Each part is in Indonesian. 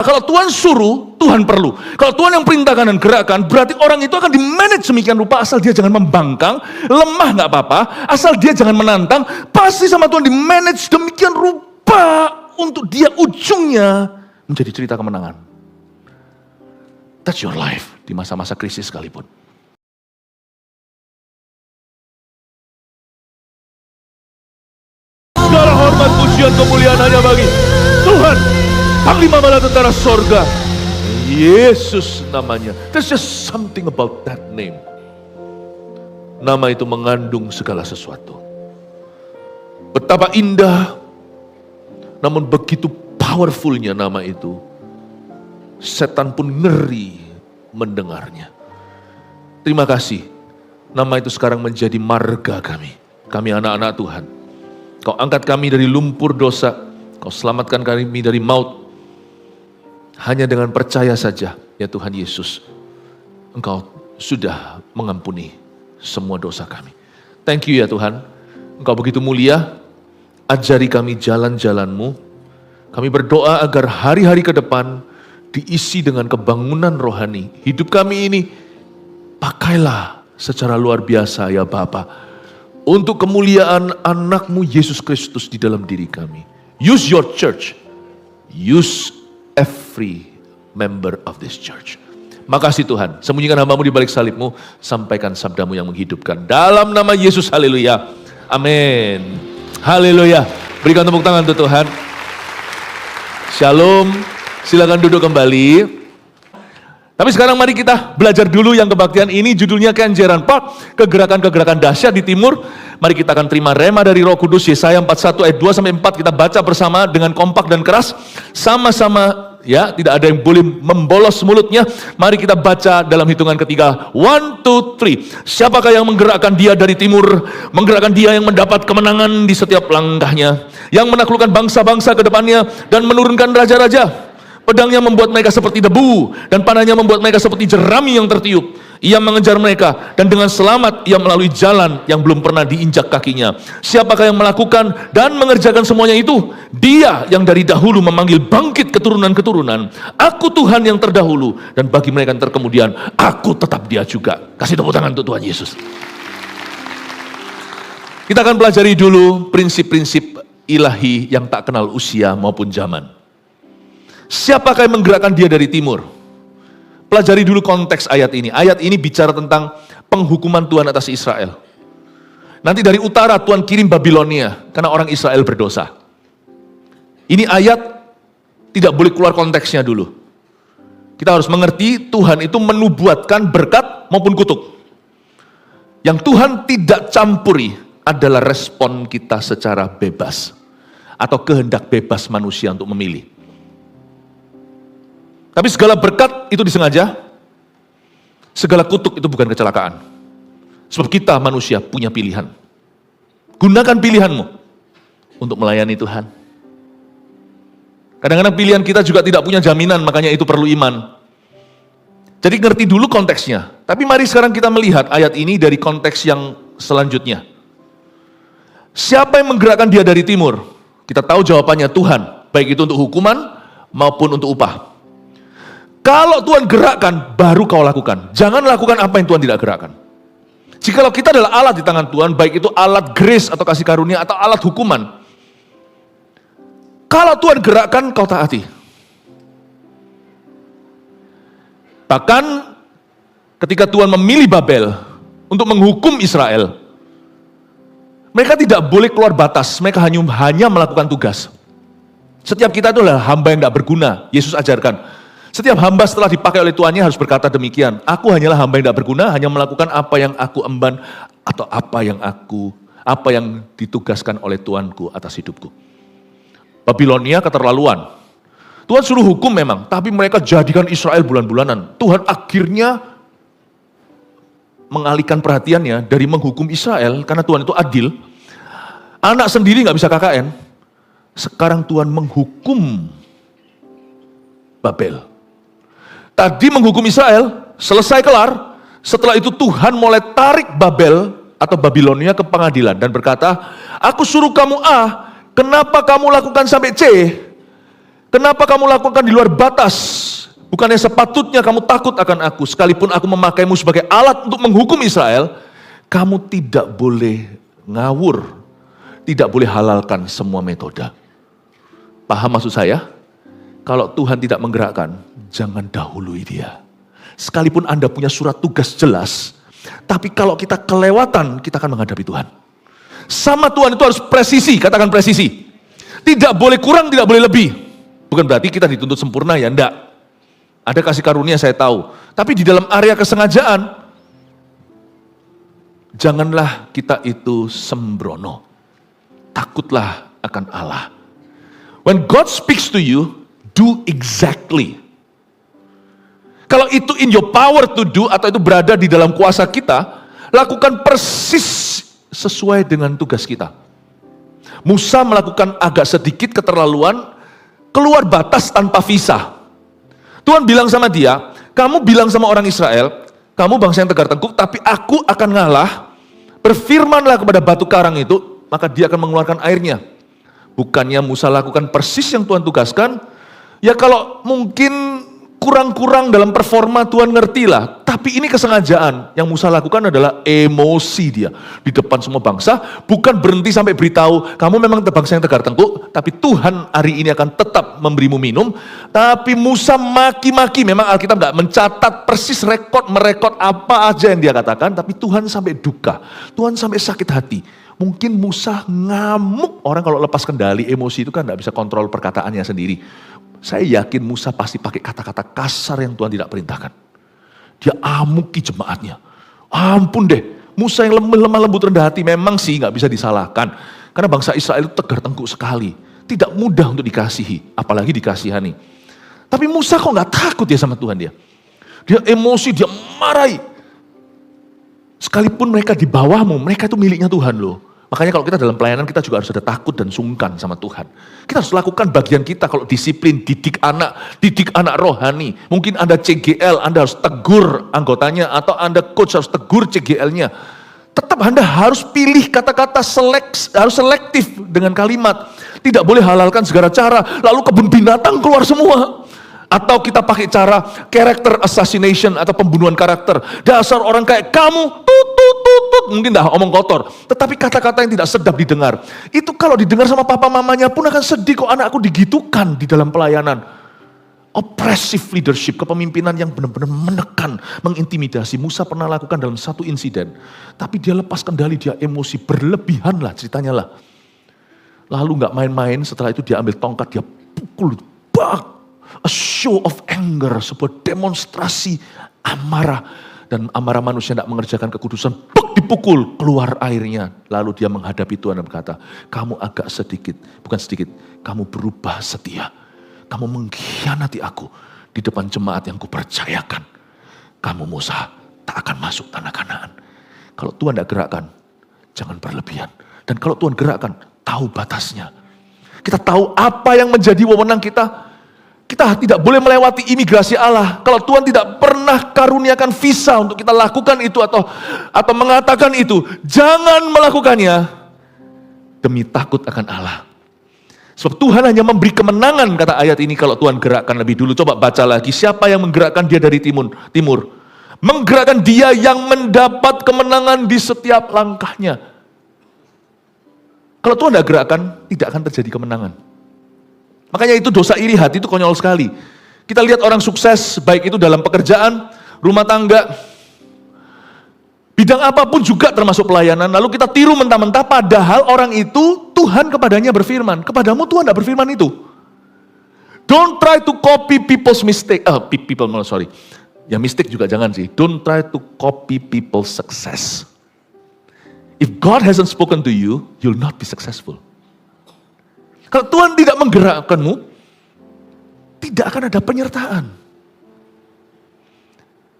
Kalau Tuhan suruh, Tuhan perlu. Kalau Tuhan yang perintahkan dan gerakkan, berarti orang itu akan di-manage demikian rupa, asal dia jangan membangkang, lemah nggak apa-apa, asal dia jangan menantang, pasti sama Tuhan di-manage demikian rupa untuk dia ujungnya menjadi cerita kemenangan. That's your life di masa-masa krisis sekalipun. Segala hormat, pujian, kemuliaan hanya bagi Tuhan, Panglima Bala Tentara Sorga, Yesus namanya. There's just something about that name. Nama itu mengandung segala sesuatu. Betapa indah, namun begitu powerfulnya nama itu. Setan pun ngeri mendengarnya. Terima kasih, nama itu sekarang menjadi marga kami. Kami anak-anak Tuhan. Kau angkat kami dari lumpur dosa, Kau selamatkan kami dari maut. Hanya dengan percaya saja, ya Tuhan Yesus, Engkau sudah mengampuni semua dosa kami. Thank you ya Tuhan, Engkau begitu mulia, ajari kami jalan-jalan-Mu. Kami berdoa agar hari-hari ke depan diisi dengan kebangunan rohani. Hidup kami ini, pakailah secara luar biasa ya Bapa, untuk kemuliaan anak-Mu Yesus Kristus di dalam diri kami. Use your church, use every member of this church. Makasih Tuhan, sembunyikan hamba-Mu di balik salib-Mu, sampaikan sabda-Mu yang menghidupkan. Dalam nama Yesus, haleluya, amin, haleluya. Berikan tepuk tangan untuk Tuhan. Shalom, silakan duduk kembali. Tapi sekarang mari kita belajar dulu yang kebaktian ini, judulnya Kenjeran Park, kegerakan-kegerakan dahsyat di timur. Mari kita akan terima rema dari Roh Kudus, Yesaya 41 ayat 2-4, kita baca bersama dengan kompak dan keras. Sama-sama ya, tidak ada yang boleh membolos mulutnya. Mari kita baca dalam hitungan ketiga. 1, 2, 3. Siapakah yang menggerakkan dia dari timur? Menggerakkan dia yang mendapat kemenangan di setiap langkahnya, yang menaklukkan bangsa-bangsa ke depannya dan menurunkan raja-raja. Pedangnya membuat mereka seperti debu, dan panahnya membuat mereka seperti jerami yang tertiup. Ia mengejar mereka, dan dengan selamat ia melalui jalan yang belum pernah diinjak kakinya. Siapakah yang melakukan dan mengerjakan semuanya itu? Dia yang dari dahulu memanggil bangkit keturunan-keturunan. Aku Tuhan yang terdahulu, dan bagi mereka yang terkemudian, aku tetap dia juga. Kasih tepuk tangan untuk Tuhan Yesus. Kita akan pelajari dulu prinsip-prinsip ilahi yang tak kenal usia maupun zaman. Siapakah yang menggerakkan dia dari timur? Pelajari dulu konteks ayat ini. Ayat ini bicara tentang penghukuman Tuhan atas Israel. Nanti dari utara Tuhan kirim Babilonia karena orang Israel berdosa. Ini ayat tidak boleh keluar konteksnya dulu. Kita harus mengerti Tuhan itu menubuatkan berkat maupun kutuk. Yang Tuhan tidak campuri adalah respon kita secara bebas, atau kehendak bebas manusia untuk memilih. Tapi segala berkat itu disengaja, segala kutuk itu bukan kecelakaan. Sebab kita manusia punya pilihan. Gunakan pilihanmu untuk melayani Tuhan. Kadang-kadang pilihan kita juga tidak punya jaminan, makanya itu perlu iman. Jadi ngerti dulu konteksnya. Tapi mari sekarang kita melihat ayat ini dari konteks yang selanjutnya. Siapa yang menggerakkan dia dari timur? Kita tahu jawabannya Tuhan, baik itu untuk hukuman maupun untuk upah. Kalau Tuhan gerakkan, baru kau lakukan. Jangan lakukan apa yang Tuhan tidak gerakkan. Jikalau kita adalah alat di tangan Tuhan, baik itu alat grace atau kasih karunia atau alat hukuman, kalau Tuhan gerakkan, kau taati. Bahkan ketika Tuhan memilih Babel untuk menghukum Israel, mereka tidak boleh keluar batas, mereka hanya melakukan tugas. Setiap kita itu adalah hamba yang tidak berguna, Yesus ajarkan. Setiap hamba setelah dipakai oleh tuannya harus berkata demikian. Aku hanyalah hamba yang tidak berguna, hanya melakukan apa yang aku emban atau apa yang ditugaskan oleh Tuanku atas hidupku. Babilonia keterlaluan. Tuhan suruh hukum memang, tapi mereka jadikan Israel bulan-bulanan. Tuhan akhirnya mengalihkan perhatiannya dari menghukum Israel karena Tuhan itu adil. Anak sendiri nggak bisa KKN. Sekarang Tuhan menghukum Babel. Tadi menghukum Israel, selesai kelar. Setelah itu Tuhan mulai tarik Babel atau Babilonia ke pengadilan dan berkata, aku suruh kamu A, kenapa kamu lakukan sampai C? Kenapa kamu lakukan di luar batas? Bukannya sepatutnya kamu takut akan aku, sekalipun aku memakaimu sebagai alat untuk menghukum Israel, kamu tidak boleh ngawur, tidak boleh halalkan semua metode. Paham maksud saya? Kalau Tuhan tidak menggerakkan, jangan dahului dia. Sekalipun Anda punya surat tugas jelas, tapi kalau kita kelewatan, kita akan menghadapi Tuhan. Sama Tuhan itu harus presisi, katakan presisi. Tidak boleh kurang, tidak boleh lebih. Bukan berarti kita dituntut sempurna ya, enggak. Ada kasih karunia saya tahu. Tapi di dalam area kesengajaan, janganlah kita itu sembrono. Takutlah akan Allah. When God speaks to you, do exactly. Kalau itu in your power to do, atau itu berada di dalam kuasa kita, lakukan persis sesuai dengan tugas kita. Musa melakukan agak sedikit keterlaluan, keluar batas tanpa visa. Tuhan bilang sama dia, kamu bilang sama orang Israel, kamu bangsa yang tegar tengkuk, tapi aku akan ngalah. Berfirmanlah kepada batu karang itu, maka dia akan mengeluarkan airnya. Bukannya Musa lakukan persis yang Tuhan tugaskan, ya kalau mungkin kurang-kurang dalam performa Tuhan ngertilah. Tapi ini kesengajaan. Yang Musa lakukan adalah emosi dia. Di depan semua bangsa, bukan berhenti sampai beritahu, kamu memang bangsa yang tegar tengkuk, tapi Tuhan hari ini akan tetap memberimu minum. Tapi Musa maki-maki, memang Alkitab nggak mencatat persis merekod apa aja yang dia katakan, tapi Tuhan sampai duka. Tuhan sampai sakit hati. Mungkin Musa ngamuk. Orang kalau lepas kendali, emosi itu kan nggak bisa kontrol perkataannya sendiri. Saya yakin Musa pasti pakai kata-kata kasar yang Tuhan tidak perintahkan. Dia amuki jemaatnya. Ampun deh, Musa yang lemah lembut rendah hati memang sih nggak bisa disalahkan. Karena bangsa Israel itu tegar tengkuk sekali. Tidak mudah untuk dikasihi, apalagi dikasihani. Tapi Musa kok nggak takut ya sama Tuhan dia. Dia emosi, dia marahi. Sekalipun mereka di bawahmu, mereka itu miliknya Tuhan loh. Makanya kalau kita dalam pelayanan kita juga harus ada takut dan sungkan sama Tuhan. Kita harus lakukan bagian kita kalau disiplin, didik anak rohani. Mungkin Anda CGL, Anda harus tegur anggotanya, atau Anda coach harus tegur CGL-nya. Tetap Anda harus pilih kata-kata harus selektif dengan kalimat. Tidak boleh halalkan segala cara, lalu kebun binatang keluar semua. Atau kita pakai cara character assassination atau pembunuhan karakter. Dasar orang kayak kamu, mungkin dah omong kotor. Tetapi kata-kata yang tidak sedap didengar. Itu kalau didengar sama papa mamanya pun akan sedih kok anakku digitukan di dalam pelayanan. Oppressive leadership, kepemimpinan yang benar-benar menekan, mengintimidasi. Musa pernah lakukan dalam satu insiden. Tapi dia lepas kendali, dia emosi, berlebihan lah ceritanya lah. Lalu gak main-main, setelah itu dia ambil tongkat, dia pukul, bak. A show of anger, sebuah demonstrasi amarah. Dan amarah manusia tidak mengerjakan kekudusan, dipukul, keluar airnya. Lalu dia menghadapi Tuhan dan berkata, kamu agak sedikit, bukan sedikit, kamu berubah setia. Kamu mengkhianati aku di depan jemaat yang kupercayakan. Kamu Musa tak akan masuk tanah Kanaan. Kalau Tuhan tidak gerakkan, jangan berlebihan. Dan kalau Tuhan gerakkan, tahu batasnya. Kita tahu apa yang menjadi wewenang kita. Kita tidak boleh melewati imigrasi Allah. Kalau Tuhan tidak pernah karuniakan visa untuk kita lakukan itu atau mengatakan itu, jangan melakukannya demi takut akan Allah. Sebab Tuhan hanya memberi kemenangan, kata ayat ini, kalau Tuhan gerakkan lebih dulu. Coba baca lagi, siapa yang menggerakkan dia dari timur? Menggerakkan dia yang mendapat kemenangan di setiap langkahnya. Kalau Tuhan tidak gerakkan, tidak akan terjadi kemenangan. Makanya itu dosa iri hati itu konyol sekali. Kita lihat orang sukses, baik itu dalam pekerjaan, rumah tangga, bidang apapun juga termasuk pelayanan. Lalu kita tiru mentah-mentah, padahal orang itu Tuhan kepadanya berfirman. Kepadamu Tuhan tidak berfirman itu. Don't try to copy people's mistake. Ya mistake juga jangan sih. Don't try to copy people's success. If God hasn't spoken to you, you'll not be successful. Kalau Tuhan tidak menggerakkanmu, tidak akan ada penyertaan.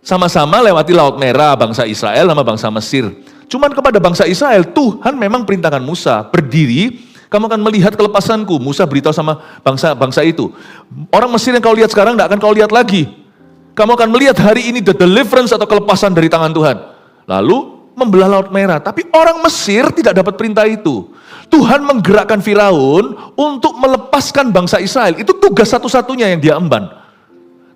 Sama-sama lewati Laut Merah, bangsa Israel sama bangsa Mesir. Cuman kepada bangsa Israel, Tuhan memang perintahkan Musa, berdiri, kamu akan melihat kelepasanku. Musa beritahu sama bangsa itu. Orang Mesir yang kau lihat sekarang, tidak akan kau lihat lagi. Kamu akan melihat hari ini the deliverance atau kelepasan dari tangan Tuhan. Lalu membelah Laut Merah. Tapi orang Mesir tidak dapat perintah itu. Tuhan menggerakkan Firaun untuk melepaskan bangsa Israel. Itu tugas satu-satunya yang dia emban.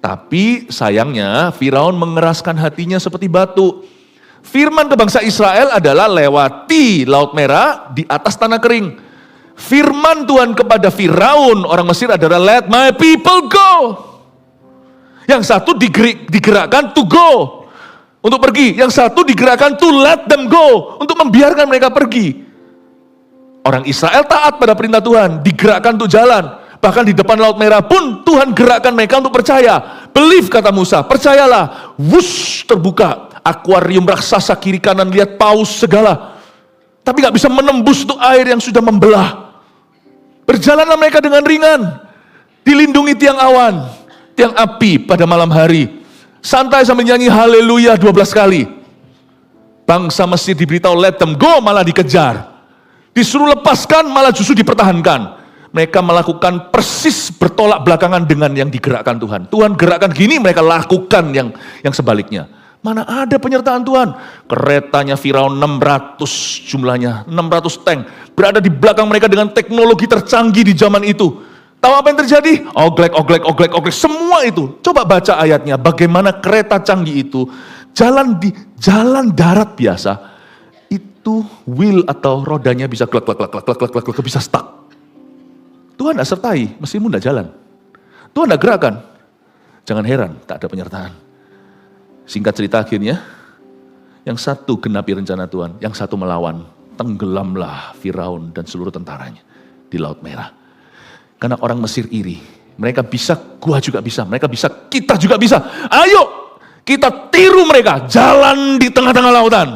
Tapi sayangnya Firaun mengeraskan hatinya seperti batu. Firman ke bangsa Israel adalah lewati Laut Merah di atas tanah kering. Firman Tuhan kepada Firaun orang Mesir adalah let my people go. Yang satu digerakkan to go, untuk pergi. Yang satu digerakkan to let them go, untuk membiarkan mereka pergi. Orang Israel taat pada perintah Tuhan, digerakkan untuk jalan. Bahkan di depan Laut Merah pun Tuhan gerakkan mereka untuk percaya. Believe kata Musa, percayalah. Wush, terbuka. Akuarium raksasa kiri kanan, lihat paus segala. Tapi gak bisa menembus itu air yang sudah membelah. Berjalanlah mereka dengan ringan. Dilindungi tiang awan, tiang api pada malam hari. Santai sambil nyanyi haleluya 12 kali. Bangsa Mesir diberitahu let them go, malah dikejar. Disuruh lepaskan, malah justru dipertahankan. Mereka melakukan persis bertolak belakangan dengan yang digerakkan Tuhan. Tuhan gerakkan gini, mereka lakukan yang sebaliknya. Mana ada penyertaan Tuhan? Keretanya Firaun 600 jumlahnya, 600 tank. Berada di belakang mereka dengan teknologi tercanggih di zaman itu. Tahu apa yang terjadi? Oglek, semua itu. Coba baca ayatnya, bagaimana kereta canggih itu jalan di jalan darat biasa, itu wheel atau rodanya bisa klek, bisa stuck. Tuhan tidak sertai, mesinmu tidak jalan. Tuhan tidak gerakan. Jangan heran, tak ada penyertaan. Singkat cerita akhirnya, yang satu genapi rencana Tuhan, yang satu melawan. Tenggelamlah Firaun dan seluruh tentaranya di Laut Merah. Karena orang Mesir iri. Mereka bisa, gua juga bisa. Mereka bisa, kita juga bisa. Ayo, kita tiru mereka. Jalan di tengah-tengah lautan.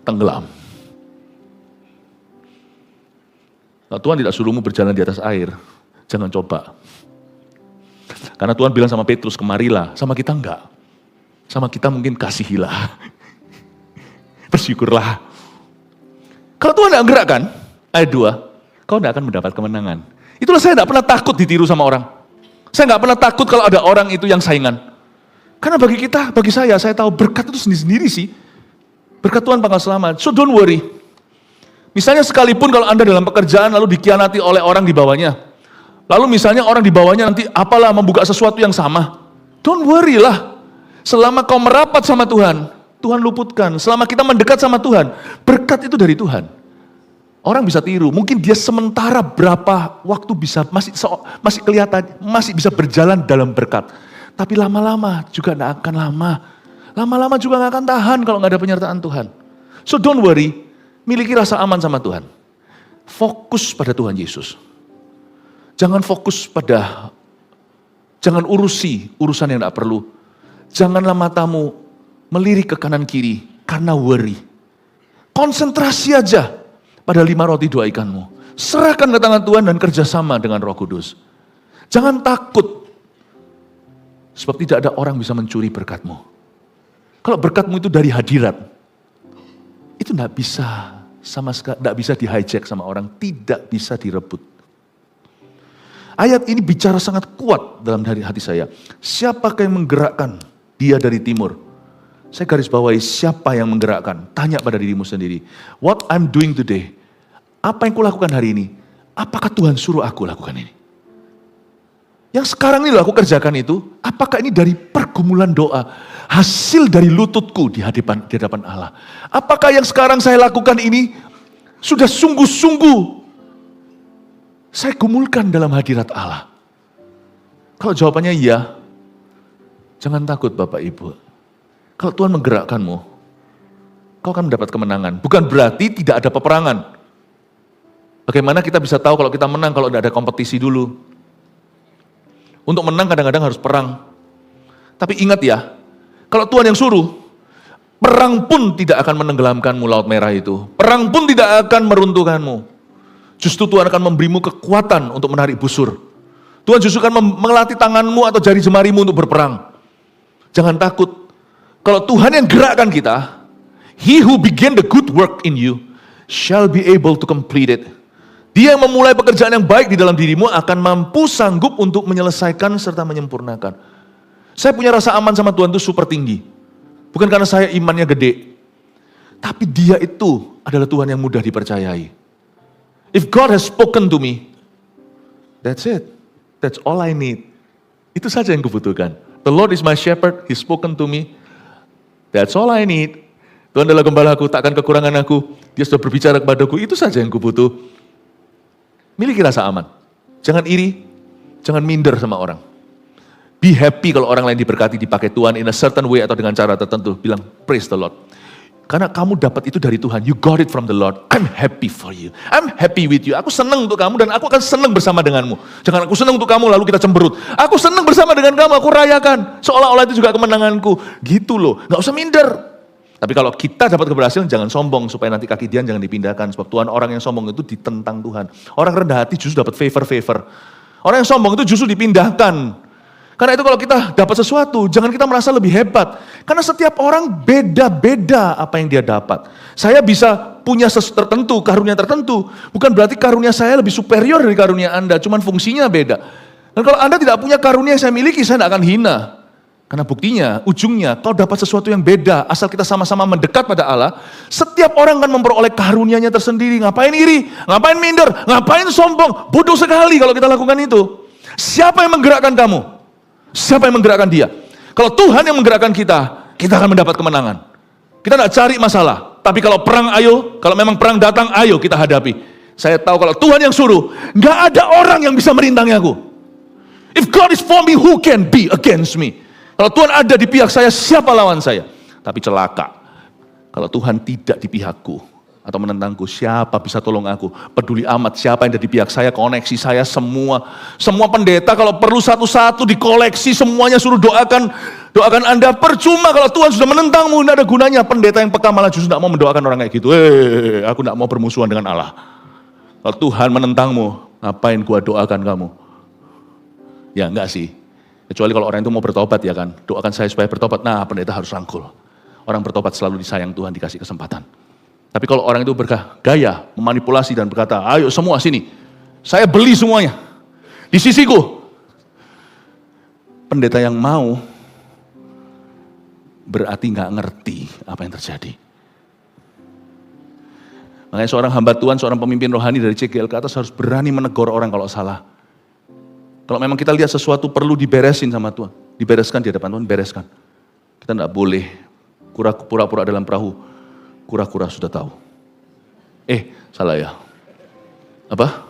Tenggelam. Nah, Tuhan tidak suruhmu berjalan di atas air. Jangan coba. Karena Tuhan bilang sama Petrus, kemarilah. Sama kita enggak. Sama kita mungkin kasihilah. Bersyukurlah. Kalau Tuhan tidak gerakkan, ayat 2, kau tidak akan mendapat kemenangan. Itulah saya tidak pernah takut ditiru sama orang. Saya tidak pernah takut kalau ada orang itu yang saingan. Karena bagi saya tahu berkat itu sendiri-sendiri sih. Berkat Tuhan pangkal selamat. So don't worry. Misalnya sekalipun kalau Anda dalam pekerjaan lalu dikhianati oleh orang di bawahnya. Lalu misalnya orang di bawahnya nanti apalah membuka sesuatu yang sama. Don't worry lah. Selama kau merapat sama Tuhan, Tuhan luputkan. Selama kita mendekat sama Tuhan, berkat itu dari Tuhan. Orang bisa tiru, mungkin dia sementara berapa waktu bisa masih kelihatan, masih bisa berjalan dalam berkat. Tapi lama-lama juga tidak akan lama. Lama-lama juga tidak akan tahan kalau nggak ada penyertaan Tuhan. So don't worry, miliki rasa aman sama Tuhan. Fokus pada Tuhan Yesus. Jangan jangan urusi urusan yang tidak perlu. Janganlah matamu melirik ke kanan kiri karena worry. Konsentrasi aja pada 5 roti 2 ikanmu. Serahkan ke tangan Tuhan dan kerjasama dengan Roh Kudus. Jangan takut. Sebab tidak ada orang bisa mencuri berkatmu. Kalau berkatmu itu dari hadirat, itu tidak bisa sama sekali, tidak bisa di-hijack sama orang, tidak bisa direbut. Ayat ini bicara sangat kuat dalam hati saya. Siapakah yang menggerakkan dia dari timur? Saya garis bawahi, siapa yang menggerakkan? Tanya pada dirimu sendiri. What I'm doing today? Apa yang kulakukan hari ini? Apakah Tuhan suruh aku lakukan ini? Yang sekarang ini aku kerjakan itu, apakah ini dari pergumulan doa? Hasil dari lututku di hadapan Allah. Apakah yang sekarang saya lakukan ini sudah sungguh-sungguh saya gumulkan dalam hadirat Allah? Kalau jawabannya iya, jangan takut Bapak Ibu. Kalau Tuhan menggerakkanmu, kau akan mendapat kemenangan. Bukan berarti tidak ada peperangan. Bagaimana kita bisa tahu kalau kita menang kalau tidak ada kompetisi dulu? Untuk menang kadang-kadang harus perang. Tapi ingat ya, kalau Tuhan yang suruh, perang pun tidak akan menenggelamkanmu Laut Merah itu. Perang pun tidak akan meruntuhkanmu. Justru Tuhan akan memberimu kekuatan untuk menarik busur. Tuhan justru akan melatih tanganmu atau jari jemarimu untuk berperang. Jangan takut. Kalau Tuhan yang gerakkan kita, He who began the good work in you shall be able to complete it. Dia yang memulai pekerjaan yang baik di dalam dirimu akan mampu sanggup untuk menyelesaikan serta menyempurnakan. Saya punya rasa aman sama Tuhan itu super tinggi. Bukan karena saya imannya gede. Tapi dia itu adalah Tuhan yang mudah dipercayai. If God has spoken to me, that's it. That's all I need. Itu saja yang kubutuhkan. The Lord is my shepherd, He's spoken to me. That's all I need. Tuhan adalah gembalaku, takkan kekurangan aku. Dia sudah berbicara kepadaku, itu saja yang kubutuh. Miliki rasa aman. Jangan iri, jangan minder sama orang. Be happy kalau orang lain diberkati, dipakai Tuhan in a certain way atau dengan cara tertentu. Bilang, praise the Lord. Karena kamu dapat itu dari Tuhan. You got it from the Lord. I'm happy for you. I'm happy with you. Aku senang untuk kamu dan aku akan senang bersama denganmu. Jangan aku senang untuk kamu lalu kita cemberut. Aku senang bersama dengan kamu, aku rayakan. Seolah-olah itu juga kemenanganku. Gitu loh. Gak usah minder. Tapi kalau kita dapat keberhasilan, jangan sombong. Supaya nanti kaki Dian jangan dipindahkan. Sebab Tuhan, orang yang sombong itu ditentang Tuhan. Orang rendah hati justru dapat favor-favor. Orang yang sombong itu justru dipindahkan. Karena itu kalau kita dapat sesuatu, jangan kita merasa lebih hebat. Karena setiap orang beda-beda apa yang dia dapat. Saya bisa punya tertentu, karunia tertentu. Bukan berarti karunia saya lebih superior dari karunia Anda, cuman fungsinya beda. Dan kalau Anda tidak punya karunia yang saya miliki, saya tidak akan hina. Karena buktinya, ujungnya, kau dapat sesuatu yang beda. Asal kita sama-sama mendekat pada Allah, setiap orang akan memperoleh karunianya tersendiri. Ngapain iri? Ngapain minder? Ngapain sombong? Bodoh sekali kalau kita lakukan itu. Siapa yang menggerakkan kamu? Siapa yang menggerakkan dia? Kalau Tuhan yang menggerakkan kita akan mendapat kemenangan. Kita tidak cari masalah. Tapi kalau perang, ayo. Kalau memang perang datang, ayo kita hadapi. Saya tahu kalau Tuhan yang suruh, nggak ada orang yang bisa merintangi aku. If God is for me, who can be against me? Kalau Tuhan ada di pihak saya, siapa lawan saya? Tapi celaka. Kalau Tuhan tidak di pihakku, atau menentangku, siapa bisa tolong aku? Peduli amat siapa yang ada di pihak saya, koneksi saya semua. Semua pendeta kalau perlu satu-satu dikoleksi, semuanya suruh doakan Anda. Percuma kalau Tuhan sudah menentangmu, tidak ada gunanya. Pendeta yang peka malah justru tidak mau mendoakan orang kayak gitu. Aku tidak mau bermusuhan dengan Allah. Kalau Tuhan menentangmu, ngapain gua doakan kamu? Ya enggak sih. Kecuali kalau orang itu mau bertobat ya kan. Doakan saya supaya bertobat. Nah, pendeta harus rangkul. Orang bertobat selalu disayang Tuhan, dikasih kesempatan. Tapi kalau orang itu bergaya, memanipulasi dan berkata, ayo semua sini, saya beli semuanya, di sisiku. Pendeta yang mau, berarti nggak ngerti apa yang terjadi. Makanya seorang hamba Tuhan, seorang pemimpin rohani dari CGL ke atas harus berani menegur orang kalau salah. Kalau memang kita lihat sesuatu perlu diberesin sama Tuhan, dibereskan di hadapan Tuhan, bereskan. Kita nggak boleh pura-pura dalam perahu, kura-kura sudah tahu. Salah ya. Apa?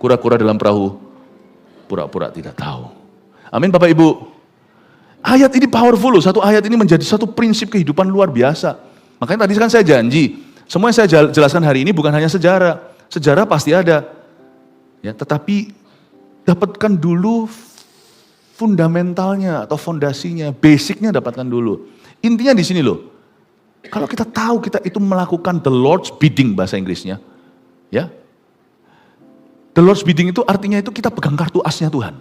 Kura-kura dalam perahu, pura-pura tidak tahu. Amin Bapak Ibu. Ayat ini powerful loh, satu ayat ini menjadi satu prinsip kehidupan luar biasa. Makanya tadi kan saya janji, semua yang saya jelaskan hari ini bukan hanya sejarah. Sejarah pasti ada. Ya, tetapi dapatkan dulu fundamentalnya atau fondasinya, basicnya dapatkan dulu. Intinya di sini loh. Kalau kita tahu kita itu melakukan the Lord's bidding bahasa Inggrisnya, ya. The Lord's bidding itu artinya itu kita pegang kartu asnya Tuhan.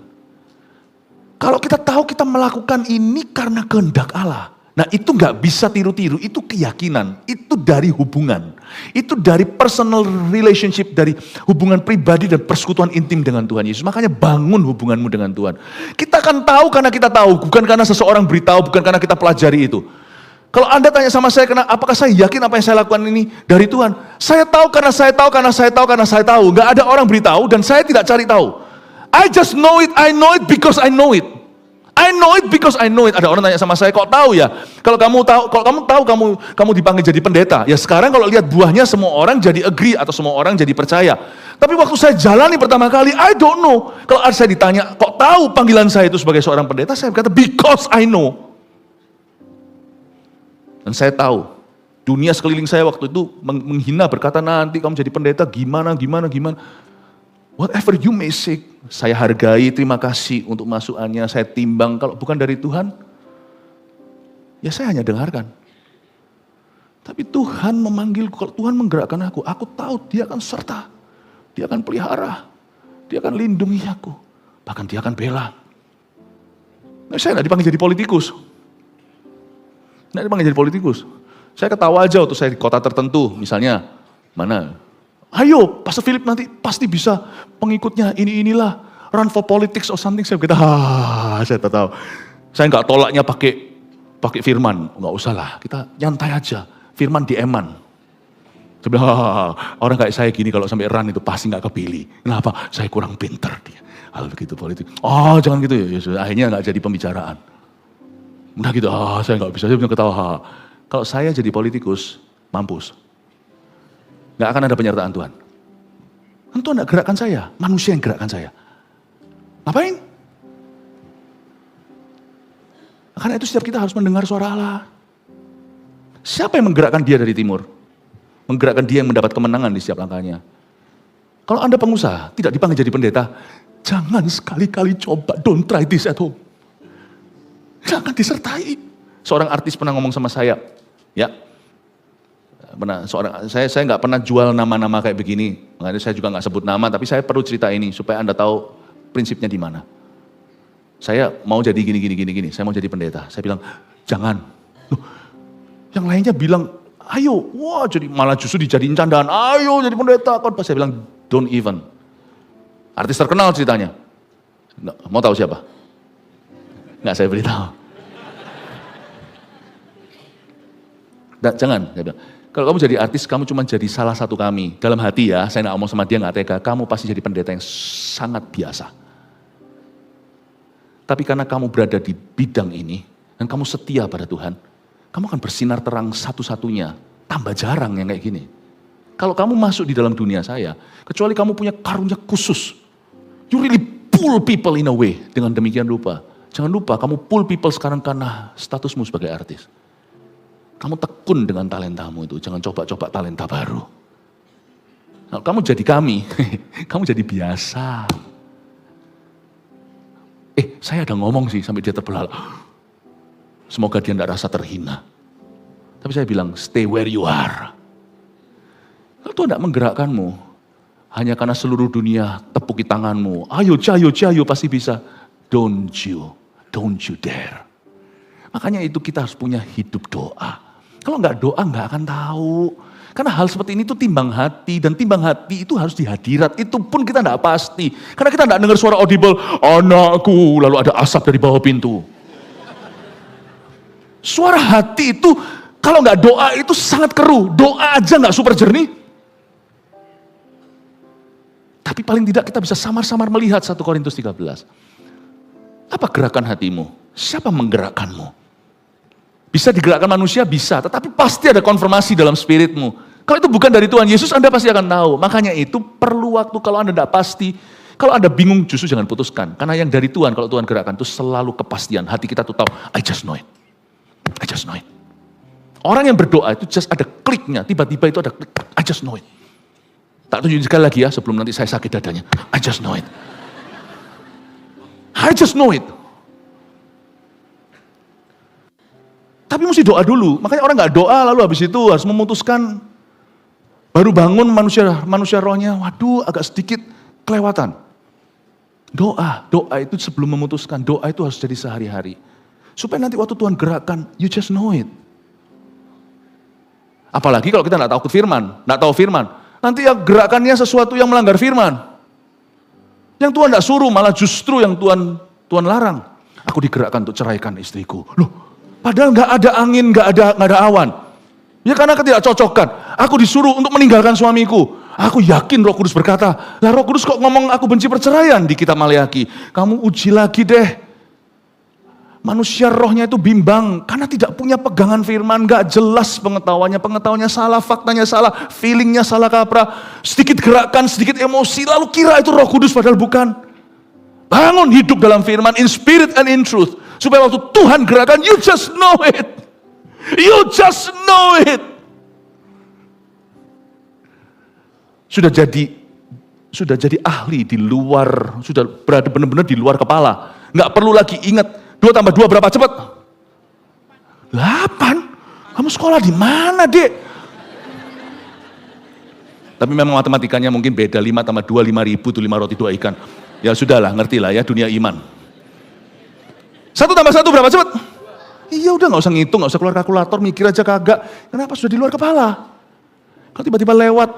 Kalau kita tahu kita melakukan ini karena kehendak Allah, nah itu nggak bisa tiru-tiru, itu keyakinan, itu dari hubungan, itu dari personal relationship, dari hubungan pribadi dan persekutuan intim dengan Tuhan Yesus. Makanya bangun hubunganmu dengan Tuhan. Kita akan tahu karena kita tahu, bukan karena seseorang beritahu, bukan karena kita pelajari itu. Kalau Anda tanya sama saya, apakah saya yakin apa yang saya lakukan ini dari Tuhan? Saya tahu karena saya tahu, karena saya tahu, karena saya tahu. Nggak ada orang beritahu dan saya tidak cari tahu. I just know it because I know it. I know it because I know it. Ada orang tanya sama saya, kok tahu ya? Kalau kamu tahu, kamu dipanggil jadi pendeta. Ya sekarang kalau lihat buahnya semua orang jadi agree atau semua orang jadi percaya. Tapi waktu saya jalani pertama kali, I don't know. Kalau saya ditanya, kok tahu panggilan saya itu sebagai seorang pendeta? Saya berkata, because I know. Dan saya tahu, dunia sekeliling saya waktu itu menghina, berkata nanti kamu jadi pendeta gimana. Whatever you may say, saya hargai, terima kasih untuk masukannya, saya timbang. Kalau bukan dari Tuhan, ya saya hanya dengarkan. Tapi Tuhan memanggilku, kalau Tuhan menggerakkan aku tahu Dia akan serta, Dia akan pelihara, Dia akan lindungi aku, bahkan Dia akan bela. Nah, saya tidak dipanggil jadi politikus. Nggak dipanggil jadi politikus. Saya ketawa aja waktu saya di kota tertentu, misalnya, mana? Ayo, Pastor Philip nanti pasti bisa pengikutnya inilah, run for politics or something. Saya berkata, saya tak tahu. Saya nggak tolaknya pakai firman, nggak usah lah, kita nyantai aja. firman di Eman. Saya bilang, orang kayak saya gini kalau sampai run itu pasti gak kepilih. Kenapa? Saya kurang pinter dia. Hal begitu politik. Jangan gitu ya Yesus. Akhirnya gak jadi pembicaraan. Udah gitu, saya gak bisa. Saya bilang ketawa. Kalau saya jadi politikus, mampus. Gak akan ada penyertaan Tuhan. Kan Tuhan gak gerakkan saya. Manusia yang gerakkan saya. Ngapain? Karena itu setiap kita harus mendengar suara Allah. Siapa yang menggerakkan dia dari timur? Menggerakkan dia yang mendapat kemenangan di setiap langkahnya. Kalau Anda pengusaha, tidak dipanggil jadi pendeta, jangan sekali-kali coba, don't try this at home. Jangan disertai. Seorang artis pernah ngomong sama saya, ya, saya nggak pernah jual nama-nama kayak begini, makanya saya juga nggak sebut nama, tapi saya perlu cerita ini supaya Anda tahu prinsipnya di mana. Saya mau jadi gini, saya mau jadi pendeta. Saya bilang, jangan. Loh, yang lainnya bilang, ayo, jadi malah justru dijadiin candaan, ayo jadi pendeta. Pas saya bilang, don't even. Artis terkenal ceritanya. Mau tahu siapa? Nggak saya beritahu. Jangan, saya bilang. Kalau kamu jadi artis, kamu cuma jadi salah satu kami. Dalam hati ya, saya nggak ngomong sama dia, nggak tega. Kamu pasti jadi pendeta yang sangat biasa. Tapi karena kamu berada di bidang ini, dan kamu setia pada Tuhan, kamu akan bersinar terang satu-satunya. Tambah jarang yang kayak gini. Kalau kamu masuk di dalam dunia saya, kecuali kamu punya karunia khusus, you really pull people in a way. Dengan demikian jangan lupa kamu pull people sekarang karena statusmu sebagai artis. Kamu tekun dengan talentamu itu, jangan coba-coba talenta baru. Kalau kamu jadi kami, kamu jadi biasa. Saya ada ngomong sih sampai dia terbelalak. Semoga dia tidak rasa terhina. Tapi saya bilang, stay where you are. Kalau Tuhan tidak menggerakkanmu, hanya karena seluruh dunia tepuki tanganmu. Ayo, cayo, pasti bisa. Don't you dare. Makanya itu kita harus punya hidup doa. Kalau nggak doa nggak akan tahu. Karena hal seperti ini itu timbang hati, dan timbang hati itu harus di hadirat. Itu pun kita nggak pasti. Karena kita nggak dengar suara audible, anakku, lalu ada asap dari bawah pintu. Suara hati itu, kalau nggak doa itu sangat keruh. Doa aja nggak super jernih. Tapi paling tidak kita bisa samar-samar melihat 1 Korintus 13. Apa gerakan hatimu? Siapa menggerakkanmu? Bisa digerakkan manusia? Bisa. Tetapi pasti ada konfirmasi dalam spiritmu. Kalau itu bukan dari Tuhan Yesus, Anda pasti akan tahu. Makanya itu perlu waktu. Kalau Anda tidak pasti, kalau Anda bingung, justru jangan putuskan. Karena yang dari Tuhan, kalau Tuhan gerakkan itu selalu kepastian. Hati kita tuh tahu, I just know it. I just know it. Orang yang berdoa itu just ada kliknya. Tiba-tiba itu ada klik, I just know it. Tak tunjukin sekali lagi ya, sebelum nanti saya sakit dadanya. I just know it. I just know it. Tapi mesti doa dulu. Makanya orang nggak doa lalu habis itu harus memutuskan. Baru bangun manusia rohnya, waduh agak sedikit kelewatan. Doa itu sebelum memutuskan. Doa itu harus jadi sehari-hari. Supaya nanti waktu Tuhan gerakkan, you just know it. Apalagi kalau kita nggak tahu firman. Nanti yang gerakannya sesuatu yang melanggar firman. Yang Tuhan nggak suruh, malah justru yang Tuhan larang. Aku digerakkan untuk ceraikan istriku. Loh, padahal nggak ada angin, nggak ada awan. Ya karena ketidakcocokan. Aku disuruh untuk meninggalkan suamiku. Aku yakin Roh Kudus berkata, lah Roh Kudus kok ngomong aku benci perceraian di kitab Maleaki. Kamu uji lagi deh. Manusia rohnya itu bimbang karena tidak punya pegangan firman, nggak jelas pengetahuannya salah, faktanya salah, feelingnya salah kaprah. Sedikit gerakan, sedikit emosi, lalu kira itu Roh Kudus padahal bukan. Bangun hidup dalam firman, in spirit and in truth. Supaya waktu Tuhan gerakan, you just know it. You just know it. Sudah jadi ahli di luar, sudah berada benar-benar di luar kepala. Nggak perlu lagi ingat, 2 tambah 2 berapa cepat? 8. Kamu sekolah di mana, Dek? Tapi memang matematikanya mungkin beda, 5 tambah 2, 5.000 itu 5 roti 2 ikan. Ya sudahlah, ngerti lah ya dunia iman. 1 tambah 1 berapa cepat? Iya udah gak usah ngitung, gak usah keluar kalkulator, mikir aja kagak. Kenapa? Sudah di luar kepala. Kalau tiba-tiba lewat,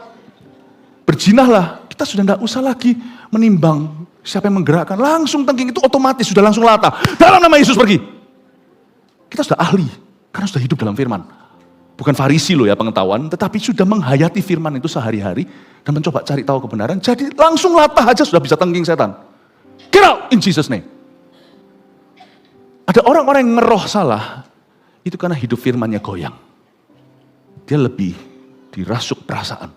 berjinahlah. Kita sudah gak usah lagi menimbang siapa yang menggerakkan. Langsung tengking itu otomatis, sudah langsung lata. Dalam nama Yesus pergi. Kita sudah ahli, karena sudah hidup dalam firman. Bukan Farisi loh ya pengetahuan, tetapi sudah menghayati firman itu sehari-hari dan mencoba cari tahu kebenaran. Jadi langsung latah aja sudah bisa tengking setan. Get out in Jesus name. Ada orang-orang yang ngeroh salah, itu karena hidup firmannya goyang. Dia lebih dirasuk perasaan.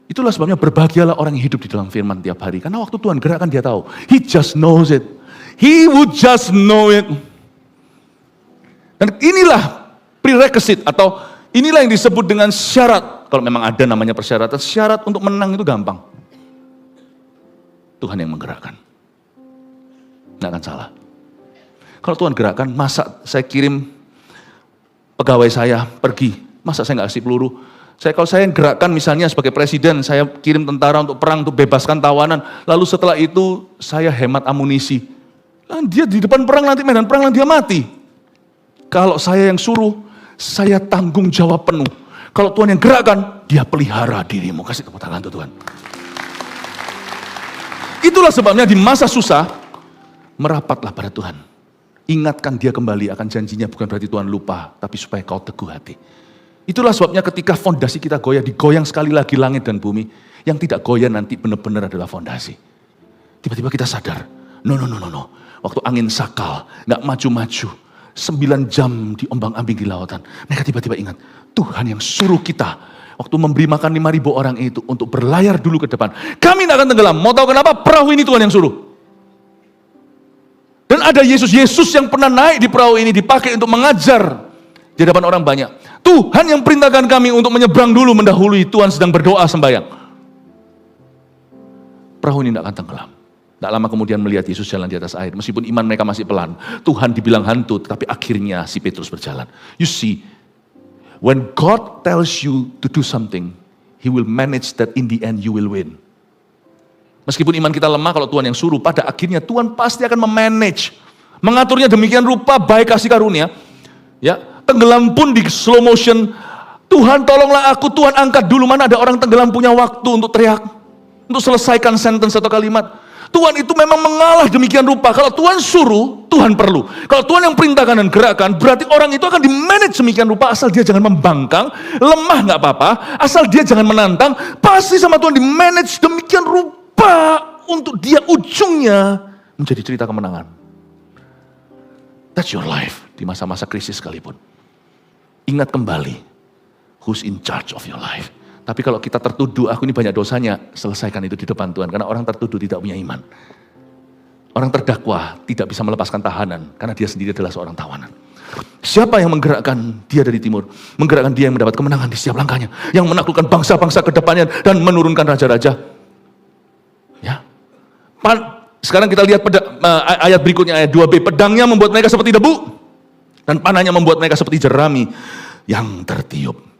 Itulah sebabnya berbahagialah orang yang hidup di dalam firman tiap hari. Karena waktu Tuhan gerakkan dia tahu. He just knows it. He would just know it. Dan inilah prerequisite atau inilah yang disebut dengan syarat. Kalau memang ada namanya persyaratan, syarat untuk menang itu gampang. Tuhan yang menggerakkan. Nggak akan salah. Kalau Tuhan gerakkan, masa saya kirim pegawai saya pergi, masa saya nggak kasih peluru? Kalau saya gerakkan misalnya sebagai presiden, saya kirim tentara untuk perang, untuk bebaskan tawanan, lalu setelah itu saya hemat amunisi. Dia di depan perang nanti, medan perang nanti dia mati. Kalau saya yang suruh, saya tanggung jawab penuh. Kalau Tuhan yang gerakkan, dia pelihara dirimu. Kasih tepuk tangan untuk Tuhan. Itulah sebabnya di masa susah, merapatlah pada Tuhan. Ingatkan dia kembali akan janjinya, bukan berarti Tuhan lupa, tapi supaya kau teguh hati. Itulah sebabnya ketika fondasi kita goyah, digoyang sekali lagi langit dan bumi. Yang tidak goyah nanti benar-benar adalah fondasi. Tiba-tiba kita sadar, no. Waktu angin sakal, gak maju-maju. 9 jam diombang-ambing di lautan. Mereka tiba-tiba ingat, Tuhan yang suruh kita waktu memberi makan 5.000 orang itu untuk berlayar dulu ke depan. Kami tidak akan tenggelam. Mau tahu kenapa? Perahu ini Tuhan yang suruh. Dan ada Yesus yang pernah naik di perahu ini dipakai untuk mengajar di hadapan orang banyak. Tuhan yang perintahkan kami untuk menyeberang dulu mendahului Tuhan sedang berdoa sembahyang. Perahu ini tidak akan tenggelam. Tidak lama kemudian melihat Yesus jalan di atas air. Meskipun iman mereka masih pelan. Tuhan dibilang hantu, tetapi akhirnya si Petrus berjalan. You see, when God tells you to do something, He will manage that in the end you will win. Meskipun iman kita lemah, kalau Tuhan yang suruh, pada akhirnya Tuhan pasti akan memanage. Mengaturnya demikian rupa, baik kasih karunia. Ya, tenggelam pun di slow motion. Tuhan tolonglah aku, Tuhan angkat dulu. Mana ada orang tenggelam punya waktu untuk teriak. Untuk selesaikan sentence atau kalimat. Tuhan itu memang mengalah demikian rupa. Kalau Tuhan suruh, Tuhan perlu. Kalau Tuhan yang perintahkan dan gerakan, berarti orang itu akan di-manage demikian rupa. Asal dia jangan membangkang, lemah gak apa-apa. Asal dia jangan menantang, pasti sama Tuhan di-manage demikian rupa. Untuk dia ujungnya menjadi cerita kemenangan. That's your life. Di masa-masa krisis sekalipun. Ingat kembali, who's in charge of your life. Tapi kalau kita tertuduh, aku ini banyak dosanya, selesaikan itu di depan Tuhan. Karena orang tertuduh tidak punya iman. Orang terdakwa tidak bisa melepaskan tahanan, karena dia sendiri adalah seorang tawanan. Siapa yang menggerakkan dia dari timur? Menggerakkan dia yang mendapat kemenangan di setiap langkahnya. Yang menaklukkan bangsa-bangsa ke depannya dan menurunkan raja-raja. Ya. Sekarang kita lihat ayat berikutnya, ayat 2b. Pedangnya membuat mereka seperti debu. Dan panahnya membuat mereka seperti jerami yang tertiup.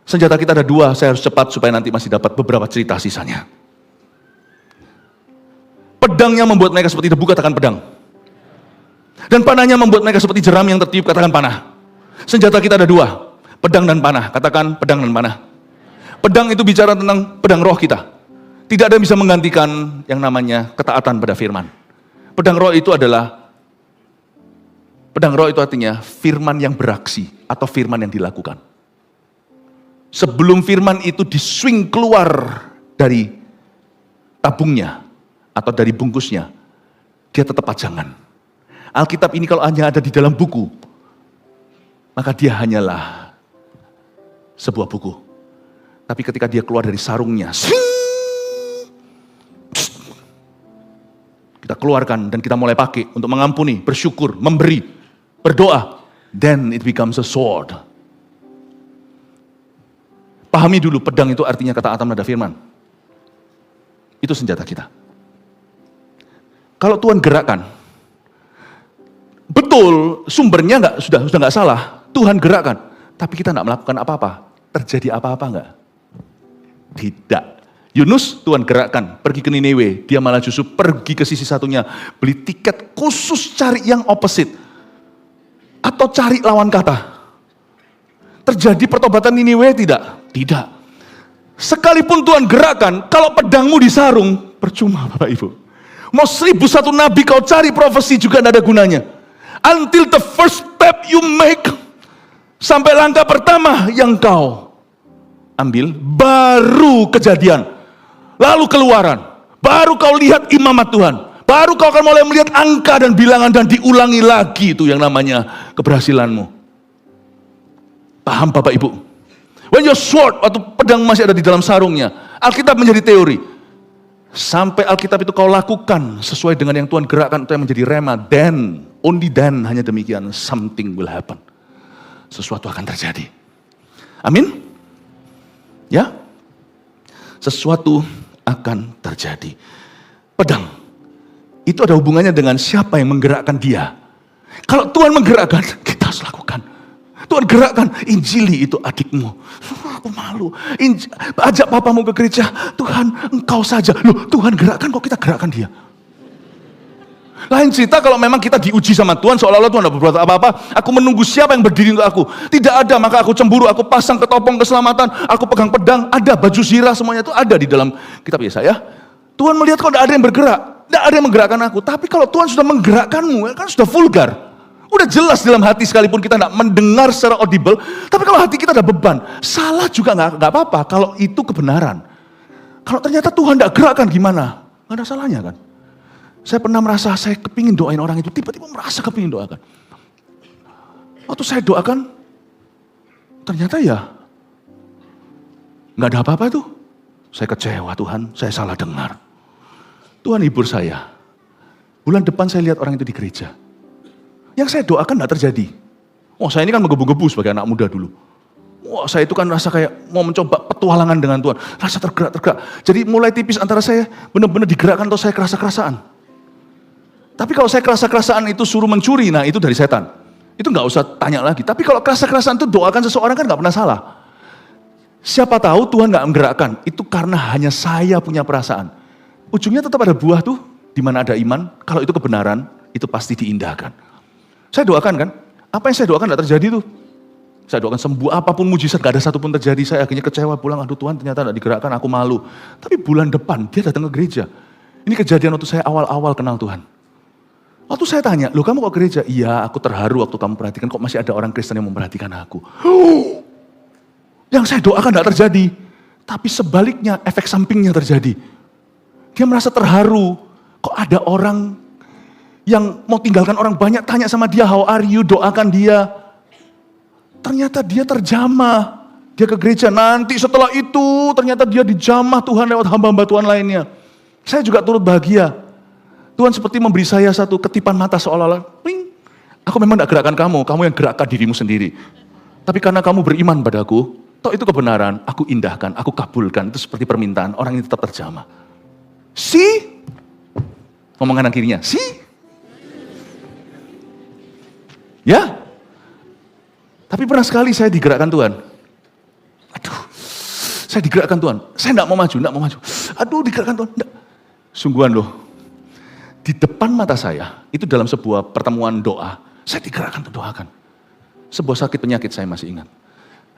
Senjata kita ada 2, saya harus cepat supaya nanti masih dapat beberapa cerita sisanya. Pedangnya membuat mereka seperti debu, katakan pedang. Dan panahnya membuat mereka seperti jerami yang tertiup, katakan panah. Senjata kita ada 2, pedang dan panah, katakan pedang dan panah. Pedang itu bicara tentang pedang roh kita. Tidak ada yang bisa menggantikan yang namanya ketaatan pada firman. Pedang roh itu artinya firman yang beraksi atau firman yang dilakukan. Sebelum firman itu diswing keluar dari tabungnya atau dari bungkusnya, dia tetap pajangan. Alkitab ini kalau hanya ada di dalam buku, maka dia hanyalah sebuah buku. Tapi ketika dia keluar dari sarungnya, kita keluarkan dan kita mulai pakai untuk mengampuni, bersyukur, memberi, berdoa, then it becomes a sword. Pahami dulu, pedang itu artinya ketaatan pada firman. Itu senjata kita. Kalau Tuhan gerakkan, betul sumbernya sudah nggak salah. Tuhan gerakkan, tapi kita nggak melakukan apa-apa. Terjadi apa-apa nggak? Tidak. Yunus Tuhan gerakkan, pergi ke Niniwe. Dia malah justru pergi ke sisi satunya, beli tiket khusus cari yang opposite. Atau cari lawan kata. Terjadi pertobatan Niniwe tidak? Tidak. Sekalipun Tuhan gerakkan, kalau pedangmu disarung, percuma Bapak Ibu. Mau 1001 nabi kau cari profesi juga tidak ada gunanya. Until the first step you make, Sampai langkah pertama yang kau ambil, baru Kejadian, lalu Keluaran, baru kau lihat imamat Tuhan, baru kau akan mulai melihat angka dan bilangan dan diulangi lagi itu yang namanya keberhasilanmu. Paham Bapak Ibu? When your sword, waktu pedang masih ada di dalam sarungnya, Alkitab menjadi teori. Sampai Alkitab itu kau lakukan sesuai dengan yang Tuhan gerakkan, itu yang menjadi rema. Then, only then, hanya demikian, something will happen. Sesuatu akan terjadi. Amin? Ya? Sesuatu akan terjadi. Pedang, itu ada hubungannya dengan siapa yang menggerakkan dia. Kalau Tuhan menggerakkan, kita harus lakukan. Tuhan gerakkan, injili itu adikmu. Aku malu. Ajak papamu ke gereja. Tuhan, engkau saja. Loh, Tuhan gerakkan, kok kita gerakkan dia? Lain cerita kalau memang kita diuji sama Tuhan, seolah-olah Tuhan tidak berbuat apa-apa. Aku menunggu siapa yang berdiri untuk aku. Tidak ada, maka aku cemburu. Aku pasang ketopong keselamatan. Aku pegang pedang. Ada baju zirah, semuanya itu ada di dalam kitab Yesaya. Tuhan melihat kok tidak ada yang bergerak. Tidak ada yang menggerakkan aku. Tapi kalau Tuhan sudah menggerakkanmu, kan sudah vulgar. Udah jelas dalam hati sekalipun kita tidak mendengar secara audible, tapi kalau hati kita ada beban, salah juga nggak apa-apa kalau itu kebenaran. Kalau ternyata Tuhan tidak gerakkan gimana? Nggak ada salahnya kan? Saya pernah merasa saya kepingin doain orang itu, tiba-tiba merasa kepingin doakan. Waktu saya doakan, ternyata ya nggak ada apa-apa tuh. Saya kecewa Tuhan, saya salah dengar. Tuhan hibur saya. Bulan depan saya lihat orang itu di gereja. Yang saya doakan tidak terjadi. Wah, saya ini kan menggebu-gebu sebagai anak muda dulu. Wah, saya itu kan rasa kayak mau mencoba petualangan dengan Tuhan. Rasa tergerak. Jadi mulai tipis antara saya benar-benar digerakkan atau saya kerasa-kerasaan. Tapi kalau saya kerasa-kerasaan itu suruh mencuri, nah itu dari setan. Itu nggak usah tanya lagi. Tapi kalau kerasa-kerasaan itu doakan seseorang kan nggak pernah salah. Siapa tahu Tuhan nggak menggerakkan. Itu karena hanya saya punya perasaan. Ujungnya tetap ada buah tuh. Di mana ada iman, kalau itu kebenaran, itu pasti diindahkan. Saya doakan kan, apa yang saya doakan tidak terjadi tuh. Saya doakan sembuh, apapun mujizat, gak ada satupun terjadi. Saya akhirnya kecewa pulang, aduh Tuhan ternyata tidak digerakkan, aku malu. Tapi bulan depan dia datang ke gereja. Ini kejadian waktu saya awal-awal kenal Tuhan. Waktu saya tanya, loh kamu kok gereja? Iya, aku terharu waktu kamu perhatikan, kok masih ada orang Kristen yang memperhatikan aku. Yang saya doakan tidak terjadi. Tapi sebaliknya, efek sampingnya terjadi. Dia merasa terharu, kok ada orang yang mau tinggalkan orang banyak, tanya sama dia, how are you, doakan dia. Ternyata dia terjamah, dia ke gereja. Nanti setelah itu, ternyata dia dijamah Tuhan lewat hamba-hamba Tuhan lainnya. Saya juga turut bahagia. Tuhan seperti memberi saya satu ketipan mata seolah-olah, aku memang tidak gerakkan kamu yang gerakkan dirimu sendiri. Tapi karena kamu beriman padaku, toh itu kebenaran, aku indahkan, aku kabulkan. Itu seperti permintaan, orang ini tetap terjamah. Ngomong kanan kirinya, ya, tapi pernah sekali saya digerakkan Tuhan. Aduh, saya digerakkan Tuhan. Saya tidak mau maju. Aduh, digerakkan Tuhan. Enggak. Sungguhan loh. Di depan mata saya, itu dalam sebuah pertemuan doa, saya digerakkan untuk doakan. Sebuah sakit penyakit saya masih ingat.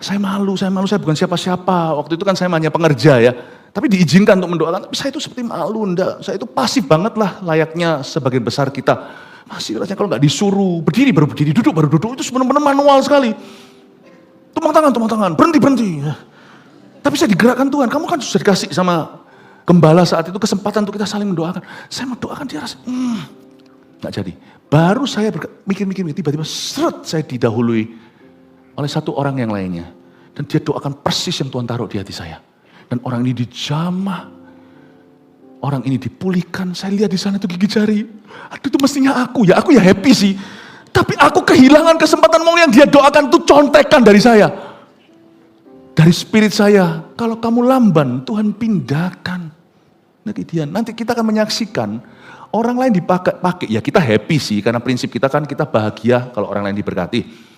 Saya malu, saya bukan siapa-siapa. Waktu itu kan saya hanya pengerja ya. Tapi diizinkan untuk mendoakan. Tapi saya itu seperti malu, enggak. Saya itu pasif banget lah layaknya sebagian besar kita. Masih rasanya kalau nggak disuruh, berdiri baru berdiri, duduk baru duduk, itu benar-benar manual sekali. Tumpang tangan, berhenti. Tapi saya digerakkan Tuhan, kamu kan sudah dikasih sama gembala saat itu kesempatan untuk kita saling mendoakan. Saya mendoakan dia rasa, nggak jadi. Baru saya mikir, tiba-tiba seret saya didahului oleh satu orang yang lainnya. Dan dia doakan persis yang Tuhan taruh di hati saya. Dan orang ini dijamah. Orang ini dipulihkan, saya lihat di sana tuh gigi jari. Aduh itu mestinya aku ya happy sih. Tapi aku kehilangan kesempatan mau yang dia doakan tuh contekan dari saya. Dari spirit saya, kalau kamu lamban, Tuhan pindahkan. Nanti kita akan menyaksikan orang lain dipakai. Ya kita happy sih, karena prinsip kita kan kita bahagia kalau orang lain diberkati.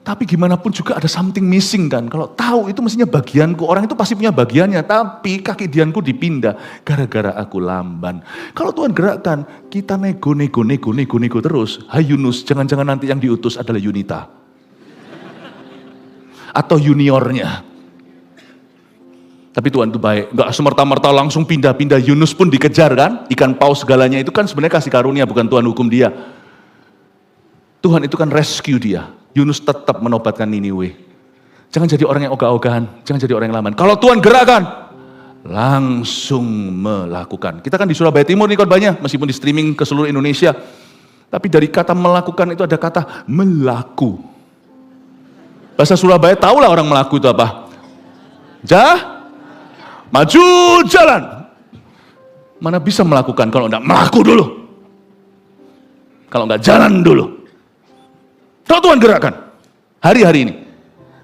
Tapi gimana pun juga ada something missing kan. Kalau tahu itu mestinya bagianku. Orang itu pasti punya bagiannya. Tapi kaki dianku dipindah. Gara-gara aku lamban. Kalau Tuhan gerakkan. Kita nego terus. Hai Yunus, jangan-jangan nanti yang diutus adalah Yunita. Atau juniornya. Tapi Tuhan itu baik. Gak semerta-merta langsung pindah-pindah. Yunus pun dikejar kan. Ikan paus segalanya itu kan sebenarnya kasih karunia. Bukan Tuhan hukum dia. Tuhan itu kan rescue dia. Yunus tetap menobatkan Niniwe. Jangan jadi orang yang ogah-ogahan, jangan jadi orang yang laman. Kalau Tuhan gerakkan, langsung melakukan. Kita kan di Surabaya Timur nih khotbahnya, meskipun di streaming ke seluruh Indonesia. Tapi dari kata melakukan itu ada kata melaku. Bahasa Surabaya tahulah orang melaku itu apa? Maju jalan. Mana bisa melakukan kalau enggak melaku dulu. Kalau enggak jalan dulu. Kalau Tuhan gerakkan hari-hari ini,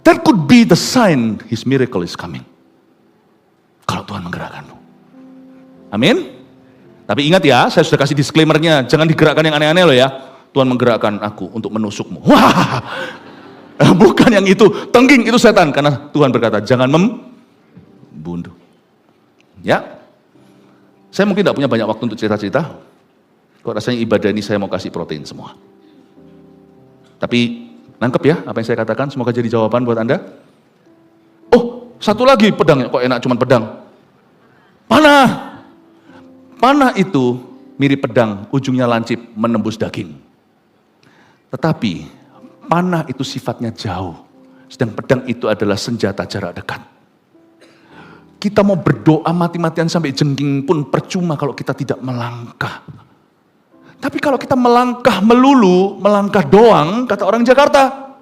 that could be the sign His miracle is coming. Kalau Tuhan menggerakkanmu. Amin. Tapi ingat ya, saya sudah kasih disclaimer-nya, jangan digerakkan yang aneh-aneh loh ya. Tuhan menggerakkan aku untuk menusukmu. Wah, bukan yang itu. Tengging itu setan, karena Tuhan berkata jangan membunuh. Ya, saya mungkin tidak punya banyak waktu untuk cerita-cerita. Kok rasanya ibadah ini saya mau kasih protein semua. Tapi nangkep ya apa yang saya katakan, semoga jadi jawaban buat Anda. Oh, satu lagi pedangnya, kok enak cuman pedang. Panah. Panah itu mirip pedang, ujungnya lancip menembus daging. Tetapi panah itu sifatnya jauh, sedang pedang itu adalah senjata jarak dekat. Kita mau berdoa mati-matian sampai jengking pun percuma kalau kita tidak melangkah. Tapi kalau kita melangkah melulu, melangkah doang, kata orang Jakarta.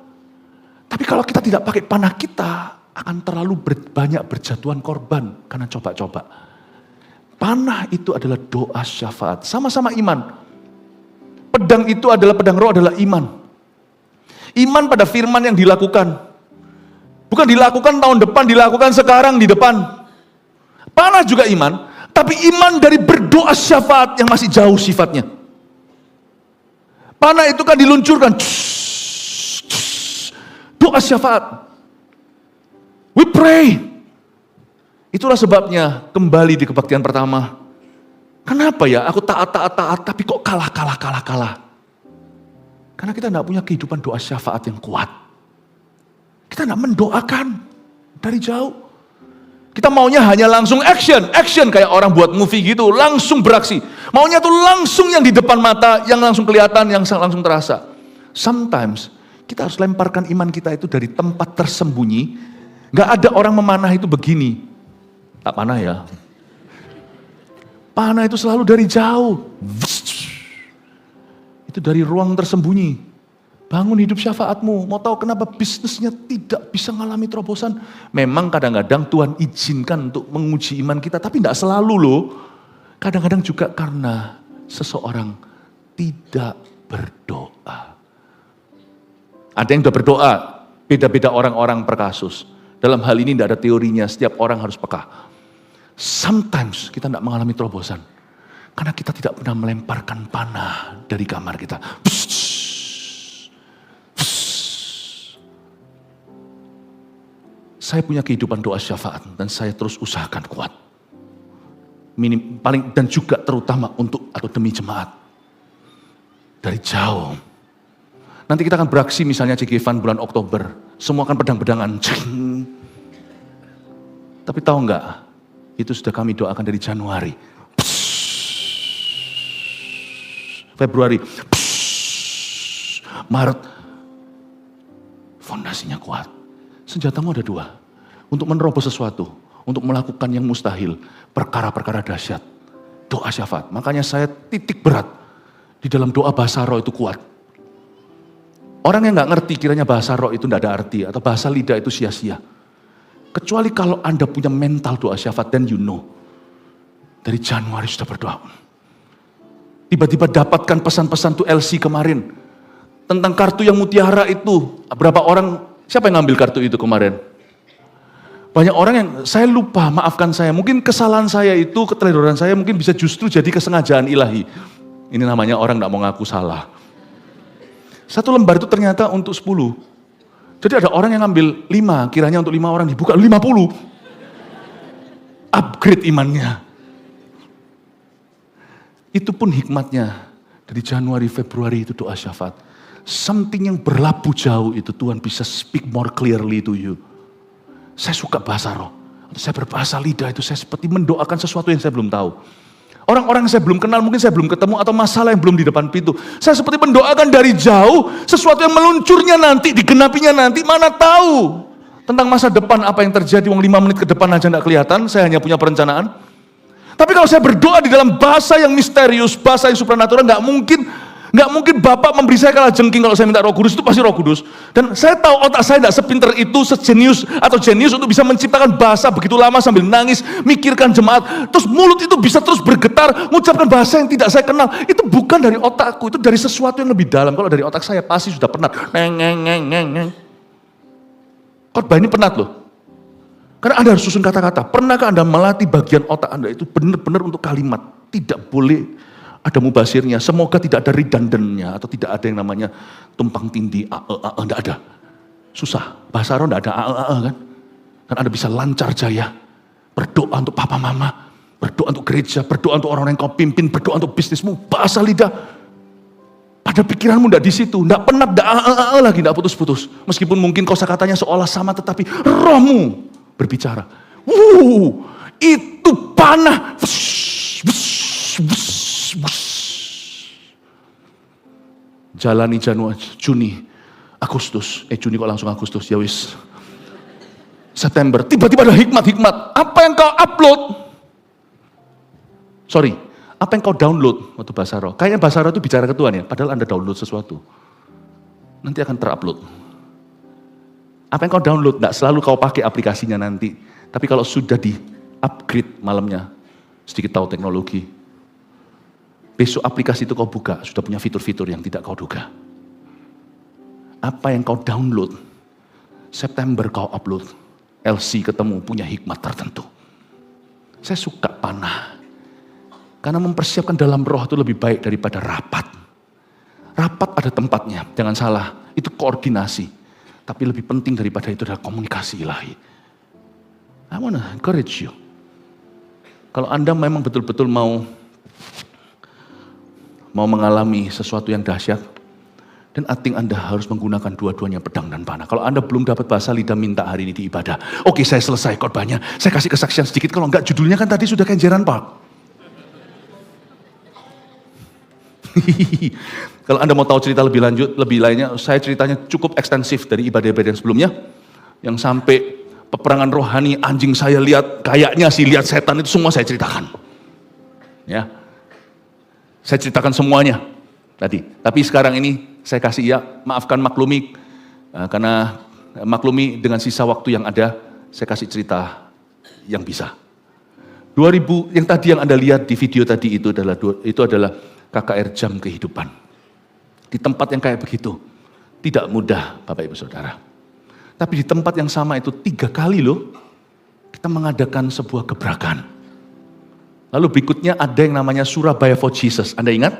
Tapi kalau kita tidak pakai panah kita, akan terlalu banyak berjatuhan korban karena coba-coba. Panah itu adalah doa syafaat, sama-sama iman. Pedang itu adalah, pedang roh adalah iman. Iman pada firman yang dilakukan. Bukan dilakukan tahun depan, dilakukan sekarang di depan. Panah juga iman, tapi iman dari berdoa syafaat yang masih jauh sifatnya. Panah itu kan diluncurkan. Doa syafaat. We pray. Itulah sebabnya kembali di kebaktian pertama. Kenapa ya aku taat tapi kok kalah. Karena kita tidak punya kehidupan doa syafaat yang kuat. Kita tidak mendoakan dari jauh. Kita maunya hanya langsung action kayak orang buat movie gitu, langsung beraksi. Maunya tuh langsung yang di depan mata, yang langsung kelihatan, yang langsung terasa. Sometimes kita harus lemparkan iman kita itu dari tempat tersembunyi. Gak ada orang memanah itu begini. Tak panah ya. Panah itu selalu dari jauh. Itu dari ruang tersembunyi. Bangun hidup syafaatmu. Mau tahu kenapa bisnisnya tidak bisa mengalami terobosan? Memang kadang-kadang Tuhan izinkan untuk menguji iman kita, tapi tidak selalu loh. Kadang-kadang juga karena seseorang tidak berdoa. Ada yang sudah berdoa, beda-beda orang-orang per kasus. Dalam hal ini tidak ada teorinya, setiap orang harus peka. Sometimes kita tidak mengalami terobosan. Karena kita tidak pernah melemparkan panah dari kamar kita. Saya punya kehidupan doa syafaat dan saya terus usahakan kuat. Paling dan juga terutama untuk atau demi jemaat. Dari jauh. Nanti kita akan beraksi misalnya Cigevan bulan Oktober. Semua akan pedang-pedangan. Tapi tahu enggak? Itu sudah kami doakan dari Januari. Februari. Maret. Fondasinya kuat. Senjatamu ada dua. Untuk menerobos sesuatu. Untuk melakukan yang mustahil. Perkara-perkara dahsyat. Doa syafaat. Makanya saya titik berat. Di dalam doa bahasa roh itu kuat. Orang yang gak ngerti kiranya bahasa roh itu tidak ada arti. Atau bahasa lidah itu sia-sia. Kecuali kalau Anda punya mental doa syafaat. Dan you know. Dari Januari sudah berdoa. Tiba-tiba dapatkan pesan-pesan tuh LC kemarin. Tentang kartu yang mutiara itu. Berapa orang... Siapa yang ngambil kartu itu kemarin? Banyak orang yang saya lupa, maafkan saya. Mungkin kesalahan saya itu, keteledoran saya mungkin bisa justru jadi kesengajaan ilahi. Ini namanya orang gak mau ngaku salah. Satu lembar itu ternyata untuk 10. Jadi ada orang yang ngambil 5, kiranya untuk 5 orang dibuka 50. Upgrade imannya. Itu pun hikmatnya. Dari Januari, Februari itu doa syafaat. Something yang berlabuh jauh itu Tuhan bisa speak more clearly to you. Saya suka bahasa roh. Saya berbahasa lidah itu saya seperti mendoakan sesuatu yang saya belum tahu. Orang-orang yang saya belum kenal, mungkin saya belum ketemu, atau masalah yang belum di depan pintu. Saya seperti mendoakan dari jauh, sesuatu yang meluncurnya nanti, digenapinya nanti, mana tahu. Tentang masa depan apa yang terjadi, 5 menit ke depan aja tidak kelihatan, saya hanya punya perencanaan. Tapi kalau saya berdoa di dalam bahasa yang misterius, bahasa yang supranatural, nggak mungkin Bapak memberi saya kalajengking kalau saya minta Roh Kudus, itu pasti Roh Kudus. Dan saya tahu otak saya tidak sepinter itu, sejenius atau jenius untuk bisa menciptakan bahasa begitu lama sambil nangis, mikirkan jemaat. Terus mulut itu bisa terus bergetar, mengucapkan bahasa yang tidak saya kenal. Itu bukan dari otakku, itu dari sesuatu yang lebih dalam. Kalau dari otak saya pasti sudah penat. Khotbah ini penat loh. Karena Anda harus susun kata-kata. Pernahkah Anda melatih bagian otak Anda itu benar-benar untuk kalimat? Tidak boleh ada mubasirnya. Semoga tidak ada redundannya atau tidak ada yang namanya tumpang tindih, enggak ada. Susah. Bahasa Arab enggak ada kan? Dan Anda bisa lancar jaya. Berdoa untuk papa mama, berdoa untuk gereja, berdoa untuk orang-orang yang kau pimpin, berdoa untuk bisnismu, bahasa lidah. Pada pikiranmu enggak di situ, enggak penat, enggak lagi, enggak putus-putus. Meskipun mungkin kosakatanya seolah sama, tetapi rohmu berbicara. Itu panah. Jalani Januari, Juni, Agustus. Juni kok langsung Agustus, ya wis. September, tiba-tiba ada hikmat-hikmat. Apa yang kau upload? Apa yang kau download waktu bahasa roh? Kayaknya bahasa roh itu bicara ke Tuhan ya, padahal Anda download sesuatu. Nanti akan terupload. Apa yang kau download, tidak selalu kau pakai aplikasinya nanti. Tapi kalau sudah di-upgrade malamnya, sedikit tahu teknologi. Besok aplikasi itu kau buka, sudah punya fitur-fitur yang tidak kau duga. Apa yang kau download, September kau upload, LC ketemu punya hikmat tertentu. Saya suka panah. Karena mempersiapkan dalam roh itu lebih baik daripada rapat. Rapat ada tempatnya, jangan salah, itu koordinasi. Tapi lebih penting daripada itu adalah komunikasi ilahi. I want to encourage you. Kalau Anda memang betul-betul mau mengalami sesuatu yang dahsyat, dan I think Anda harus menggunakan dua-duanya, pedang dan panah. Kalau Anda belum dapat bahasa lidah, minta hari ini di ibadah. Oke, saya selesai khotbahnya, saya kasih kesaksian sedikit. Kalau enggak, judulnya kan tadi sudah kenjeran Pak. Kalau Anda mau tahu cerita lebih lanjut, lebih lainnya, saya ceritanya cukup ekstensif dari ibadah-ibadah yang sebelumnya. Yang sampai peperangan rohani, anjing saya lihat, kayaknya sih lihat setan, itu semua saya ceritakan. Ya, saya ceritakan semuanya tadi. Tapi sekarang ini saya kasih ya, maafkan maklumi, karena maklumi dengan sisa waktu yang ada, saya kasih cerita yang bisa. 2000 yang tadi yang Anda lihat di video tadi itu adalah KKR Jam Kehidupan. Di tempat yang kayak begitu, tidak mudah Bapak Ibu Saudara. Tapi di tempat yang sama itu 3 kali loh, kita mengadakan sebuah gebrakan. Lalu berikutnya ada yang namanya Surabaya for Jesus. Anda ingat?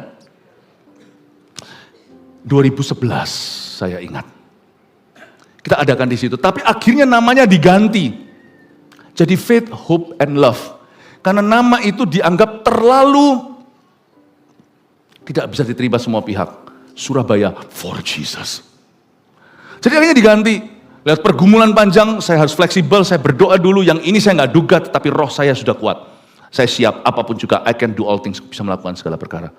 2011 saya ingat. Kita adakan di situ, tapi akhirnya namanya diganti. Jadi Faith, Hope, and Love. Karena nama itu dianggap terlalu tidak bisa diterima semua pihak. Surabaya for Jesus. Jadi akhirnya diganti. Lihat pergumulan panjang, saya harus fleksibel, saya berdoa dulu. Yang ini saya nggak duga, tetapi roh saya sudah kuat. Saya siap, apapun juga, I can do all things, bisa melakukan segala perkara.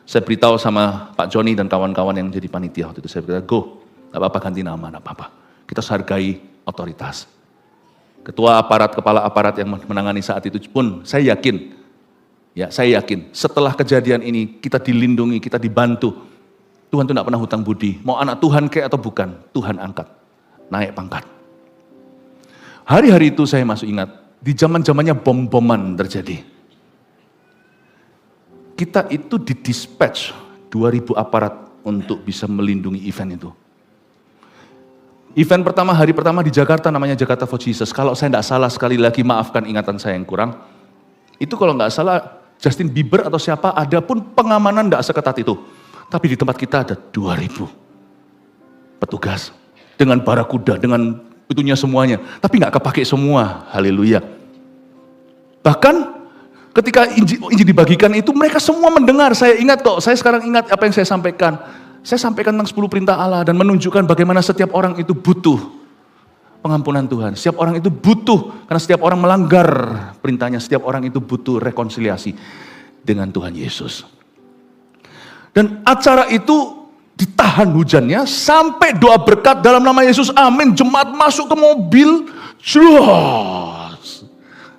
Saya beritahu sama Pak Joni dan kawan-kawan yang jadi panitia waktu itu, saya berkata, go, nggak apa-apa ganti nama, nggak apa-apa. Kita hargai otoritas. Ketua aparat, kepala aparat yang menangani saat itu pun, saya yakin, setelah kejadian ini, kita dilindungi, kita dibantu. Tuhan itu tidak pernah hutang budi. Mau anak Tuhan kayak atau bukan, Tuhan angkat. Naik pangkat. Hari-hari itu saya masih ingat, di zaman-zamannya bom-boman terjadi. Kita itu didispatch 2000 aparat untuk bisa melindungi event itu. Event pertama, hari pertama di Jakarta namanya Jakarta for Jesus. Kalau saya tidak salah, sekali lagi maafkan ingatan saya yang kurang. Itu kalau nggak salah Justin Bieber atau siapa, ada pun pengamanan tidak seketat itu. Tapi di tempat kita ada 2000 petugas dengan barakuda, dengan itunya semuanya. Tapi nggak kepake semua, haleluya. Bahkan ketika Injil dibagikan itu mereka semua mendengar. Saya ingat kok, saya sekarang ingat apa yang saya sampaikan. Saya sampaikan tentang 10 perintah Allah dan menunjukkan bagaimana setiap orang itu butuh pengampunan Tuhan. Setiap orang itu butuh, karena setiap orang melanggar perintahnya, setiap orang itu butuh rekonsiliasi. dengan Tuhan Yesus. Dan acara itu ditahan hujannya sampai doa berkat dalam nama Yesus, amin. Jemaat masuk ke mobil, jelas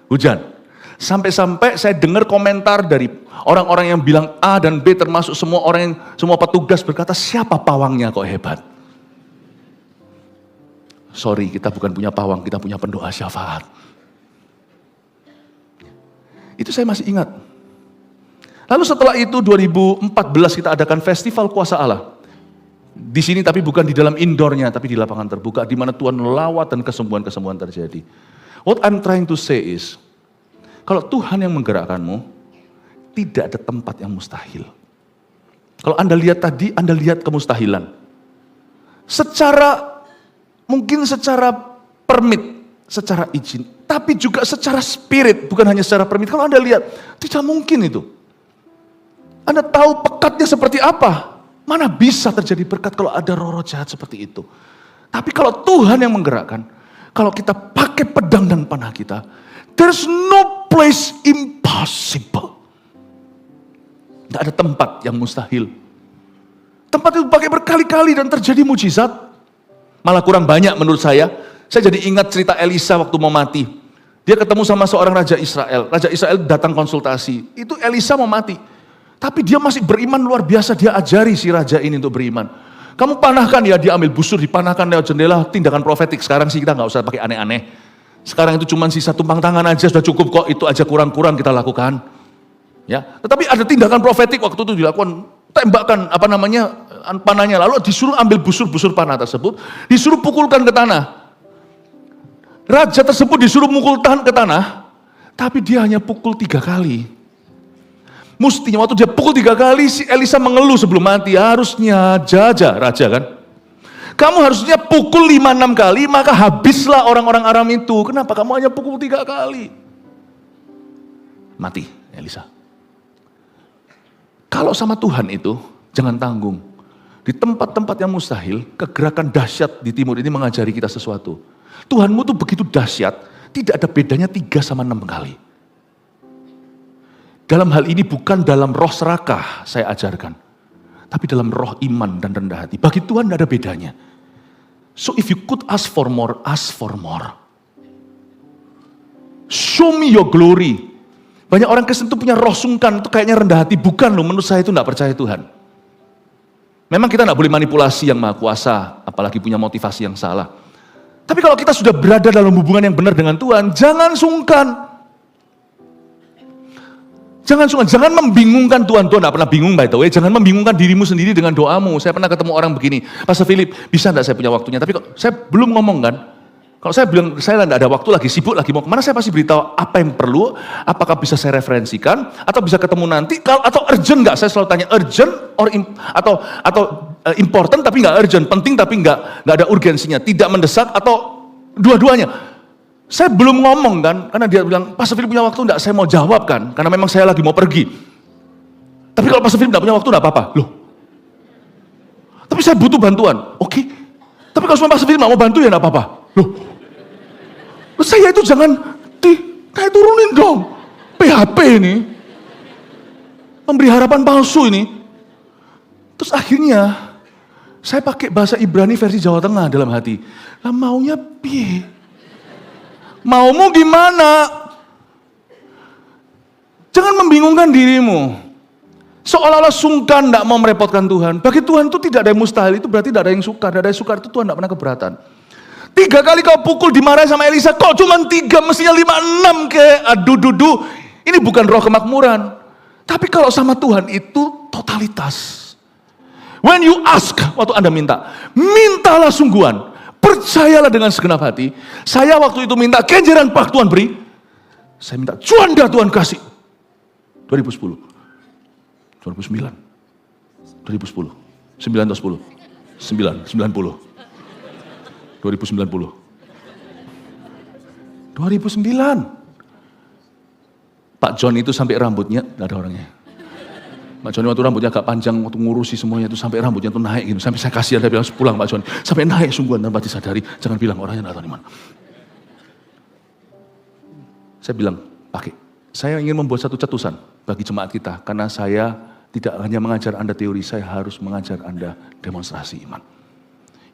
hujan. Sampai-sampai saya dengar komentar dari orang-orang yang bilang A dan B, termasuk semua orang yang semua petugas berkata, siapa pawangnya kok hebat? Sorry, kita bukan punya pawang, kita punya pendoa syafaat. Itu saya masih ingat. Lalu setelah itu 2014 kita adakan Festival Kuasa Allah. Di sini tapi bukan di dalam indoornya, tapi di lapangan terbuka, di mana Tuhan lawat dan kesembuhan-kesembuhan terjadi. What I'm trying to say is, kalau Tuhan yang menggerakkanmu, tidak ada tempat yang mustahil. Kalau Anda lihat tadi, Anda lihat kemustahilan. Mungkin secara permit, secara izin, tapi juga secara spirit, bukan hanya secara permit. Kalau Anda lihat, tidak mungkin itu. Anda tahu pekatnya seperti apa? Mana bisa terjadi berkat kalau ada roh-roh jahat seperti itu? Tapi kalau Tuhan yang menggerakkan, kalau kita pakai pedang dan panah kita, there's no place impossible. Tidak ada tempat yang mustahil. Tempat itu pakai berkali-kali dan terjadi mujizat. Malah kurang banyak menurut saya. Saya jadi ingat cerita Elisa waktu mau mati. Dia ketemu sama seorang Raja Israel. Raja Israel datang konsultasi. Itu Elisa mau mati. Tapi dia masih beriman luar biasa, dia ajari si raja ini untuk beriman. Kamu panahkan ya, dia ambil busur, dipanahkan lewat jendela, tindakan profetik. Sekarang sih kita nggak usah pakai aneh-aneh. Sekarang itu cuma sisa tumpang tangan aja, sudah cukup kok, itu aja kurang-kurang kita lakukan. Ya, tetapi ada tindakan profetik waktu itu dilakukan, tembakan panahnya, lalu disuruh ambil busur-busur panah tersebut, disuruh pukulkan ke tanah. Raja tersebut disuruh mukul ke tanah, tapi dia hanya pukul 3 kali. Mestinya waktu dia pukul 3 kali, si Elisa mengeluh sebelum mati. Harusnya raja kan. Kamu harusnya pukul 5-6 kali, maka habislah orang-orang Aram itu. Kenapa kamu hanya pukul 3 kali? Mati Elisa. Kalau sama Tuhan itu, jangan tanggung. Di tempat-tempat yang mustahil, kegerakan dahsyat di timur ini mengajari kita sesuatu. Tuhanmu tuh begitu dahsyat, tidak ada bedanya 3 sama 6 kali. Dalam hal ini bukan dalam roh serakah saya ajarkan. Tapi dalam roh iman dan rendah hati. Bagi Tuhan tidak ada bedanya. So if you could ask for more, ask for more. Show me your glory. Banyak orang Kristen itu punya roh sungkan, itu kayaknya rendah hati. Bukan loh, menurut saya itu tidak percaya Tuhan. Memang kita tidak boleh manipulasi yang maha kuasa, apalagi punya motivasi yang salah. Tapi kalau kita sudah berada dalam hubungan yang benar dengan Tuhan, jangan sungkan. Jangan membingungkan Tuhan. Tuhan tidak pernah bingung by the way. Jangan membingungkan dirimu sendiri dengan doamu. Saya pernah ketemu orang begini, Pastor Philip, bisa tidak saya punya waktunya? Tapi kok saya belum ngomong kan. Kalau saya bilang, saya tidak ada waktu lagi, sibuk lagi mau kemana, saya pasti beritahu apa yang perlu, apakah bisa saya referensikan, atau bisa ketemu nanti, atau urgent nggak? Saya selalu tanya urgent, atau important tapi nggak urgent, penting tapi nggak ada urgensinya, tidak mendesak, atau dua-duanya. Saya belum ngomong kan, karena dia bilang, Pastor Philip punya waktu enggak? Saya mau jawab kan, karena memang saya lagi mau pergi. Tapi kalau Pastor Philip enggak punya waktu enggak apa-apa. Loh. Tapi saya butuh bantuan. Oke. Tapi kalau semua Pastor Philip enggak mau bantu ya enggak apa-apa. Loh. Saya itu jangan kayak turunin dong. PHP ini. Memberi harapan palsu ini. Terus akhirnya, saya pakai bahasa Ibrani versi Jawa Tengah dalam hati. Lah maunya piye? Maumu gimana? Jangan membingungkan dirimu. Seolah-olah sungkan, tidak mau merepotkan Tuhan. Bagi Tuhan itu tidak ada yang mustahil, itu berarti tidak ada yang sukar. Tidak ada yang sukar itu Tuhan tidak pernah keberatan. 3 kali kau pukul dimarahi sama Elisa, kok cuma 3, mestinya 5, 6 ke aduh. Ini bukan roh kemakmuran. Tapi kalau sama Tuhan itu totalitas. When you ask, waktu Anda mintalah sungguhan. Percayalah dengan segenap hati. Saya waktu itu minta kenjeran Pak Tuhan beri. Saya minta cuanda Tuhan kasih. 2010. 2009. 2010. 9 atau 10. 9, 90. 2090. 2009. Pak John itu sampai rambutnya, tidak ada orangnya. Pak Joni waktu rambutnya agak panjang, waktu ngurusi semuanya itu sampai rambutnya tuh naik gitu. Sampai saya kasihan, dia bilang pulang Pak Joni. Sampai naik sungguhan tanpa disadari. Jangan bilang orangnya nggak tahu di mana. Saya bilang, pakai. Saya ingin membuat satu cetusan. bagi jemaat kita. Karena saya tidak hanya mengajar Anda teori, saya harus mengajar Anda demonstrasi iman.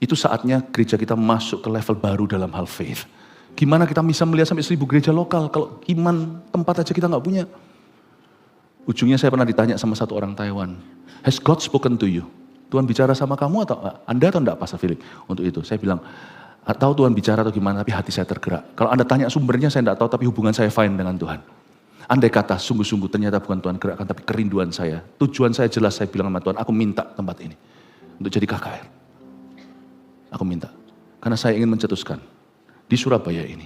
Itu saatnya gereja kita masuk ke level baru dalam hal faith. Gimana kita bisa melihat sampai 1000 gereja lokal kalau iman tempat aja kita nggak punya. Ujungnya saya pernah ditanya sama satu orang Taiwan, has God spoken to you? Tuhan bicara sama kamu atau Anda atau enggak, Pastor Philip? Untuk itu saya bilang, tahu Tuhan bicara atau gimana, tapi hati saya tergerak. Kalau Anda tanya sumbernya saya enggak tahu, tapi hubungan saya fine dengan Tuhan. Andai kata sungguh-sungguh ternyata bukan Tuhan gerakkan, tapi kerinduan saya. Tujuan saya jelas, saya bilang sama Tuhan, aku minta tempat ini untuk jadi KKR. Aku minta, karena saya ingin mencetuskan di Surabaya ini,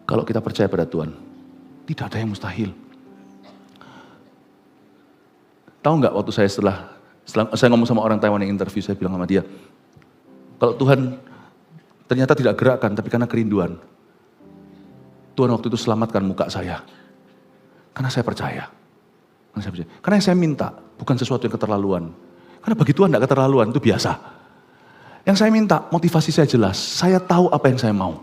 kalau kita percaya pada Tuhan, tidak ada yang mustahil. Tahu nggak waktu setelah saya ngomong sama orang Taiwan yang interview, saya bilang sama dia, kalau Tuhan ternyata tidak gerakkan, tapi karena kerinduan, Tuhan waktu itu selamatkan muka saya. Karena saya percaya. Karena yang saya minta bukan sesuatu yang keterlaluan. Karena bagi Tuhan tidak keterlaluan, itu biasa. Yang saya minta, motivasi saya jelas. Saya tahu apa yang saya mau.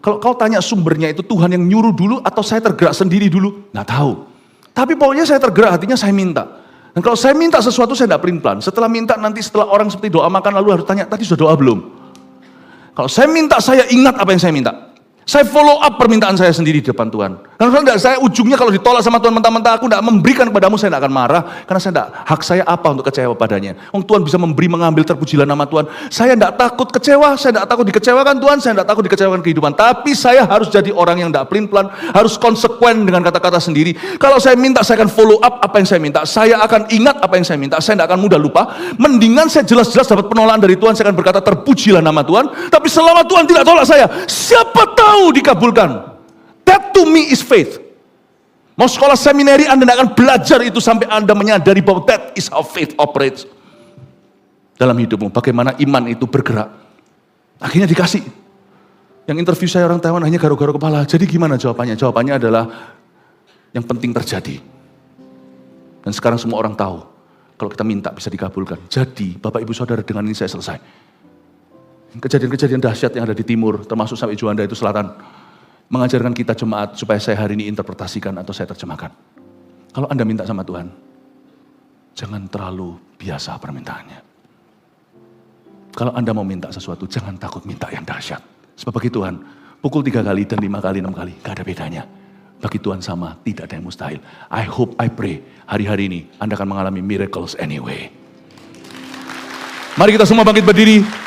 Kalau kau tanya sumbernya itu Tuhan yang nyuruh dulu atau saya tergerak sendiri dulu, nggak tahu. Tapi pokoknya saya tergerak, hatinya saya minta. Dan kalau saya minta sesuatu saya tidak pelin-pelan. Setelah minta nanti setelah orang seperti doa makan lalu harus tanya, tadi sudah doa belum? Kalau saya minta, saya ingat apa yang saya minta. Saya follow up permintaan saya sendiri di depan Tuhan. Karena saya ujungnya kalau ditolak sama Tuhan mentah-mentah, aku tidak memberikan kepadamu, saya tidak akan marah. Karena saya tidak, hak saya apa untuk kecewa padanya. Tuhan bisa memberi, mengambil, terpujilah nama Tuhan. Saya tidak takut kecewa, saya tidak takut dikecewakan Tuhan, saya tidak takut dikecewakan kehidupan. Tapi saya harus jadi orang yang tidak pelin-pelan, harus konsekuen dengan kata-kata sendiri. Kalau saya minta, saya akan follow up apa yang saya minta. Saya akan ingat apa yang saya minta, saya tidak akan mudah lupa. Mendingan saya jelas-jelas dapat penolakan dari Tuhan, saya akan berkata terpujilah nama Tuhan. Tapi selama Tuhan tidak tolak saya, siapa tahu dikabulkan. That to me is faith. Mau sekolah seminari Anda tidak akan belajar itu sampai Anda menyadari bahwa that is how faith operates dalam hidupmu. Bagaimana iman itu bergerak. Akhirnya dikasih. Yang interview saya orang Taiwan hanya garuk-garuk kepala. Jadi gimana jawabannya? Jawabannya adalah yang penting terjadi. Dan sekarang semua orang tahu kalau kita minta bisa dikabulkan. Jadi Bapak Ibu Saudara, dengan ini saya selesai. Kejadian-kejadian dahsyat yang ada di timur, termasuk sampai Juanda itu selatan, mengajarkan kita jemaat supaya saya hari ini interpretasikan atau saya terjemahkan. Kalau Anda minta sama Tuhan, jangan terlalu biasa permintaannya. Kalau Anda mau minta sesuatu, jangan takut minta yang dahsyat. Sebab bagi Tuhan, pukul 3 kali dan 5 kali, 6 kali, gak ada bedanya. Bagi Tuhan sama, tidak ada yang mustahil. I hope, I pray, hari-hari ini Anda akan mengalami miracles anyway. Mari kita semua bangkit berdiri.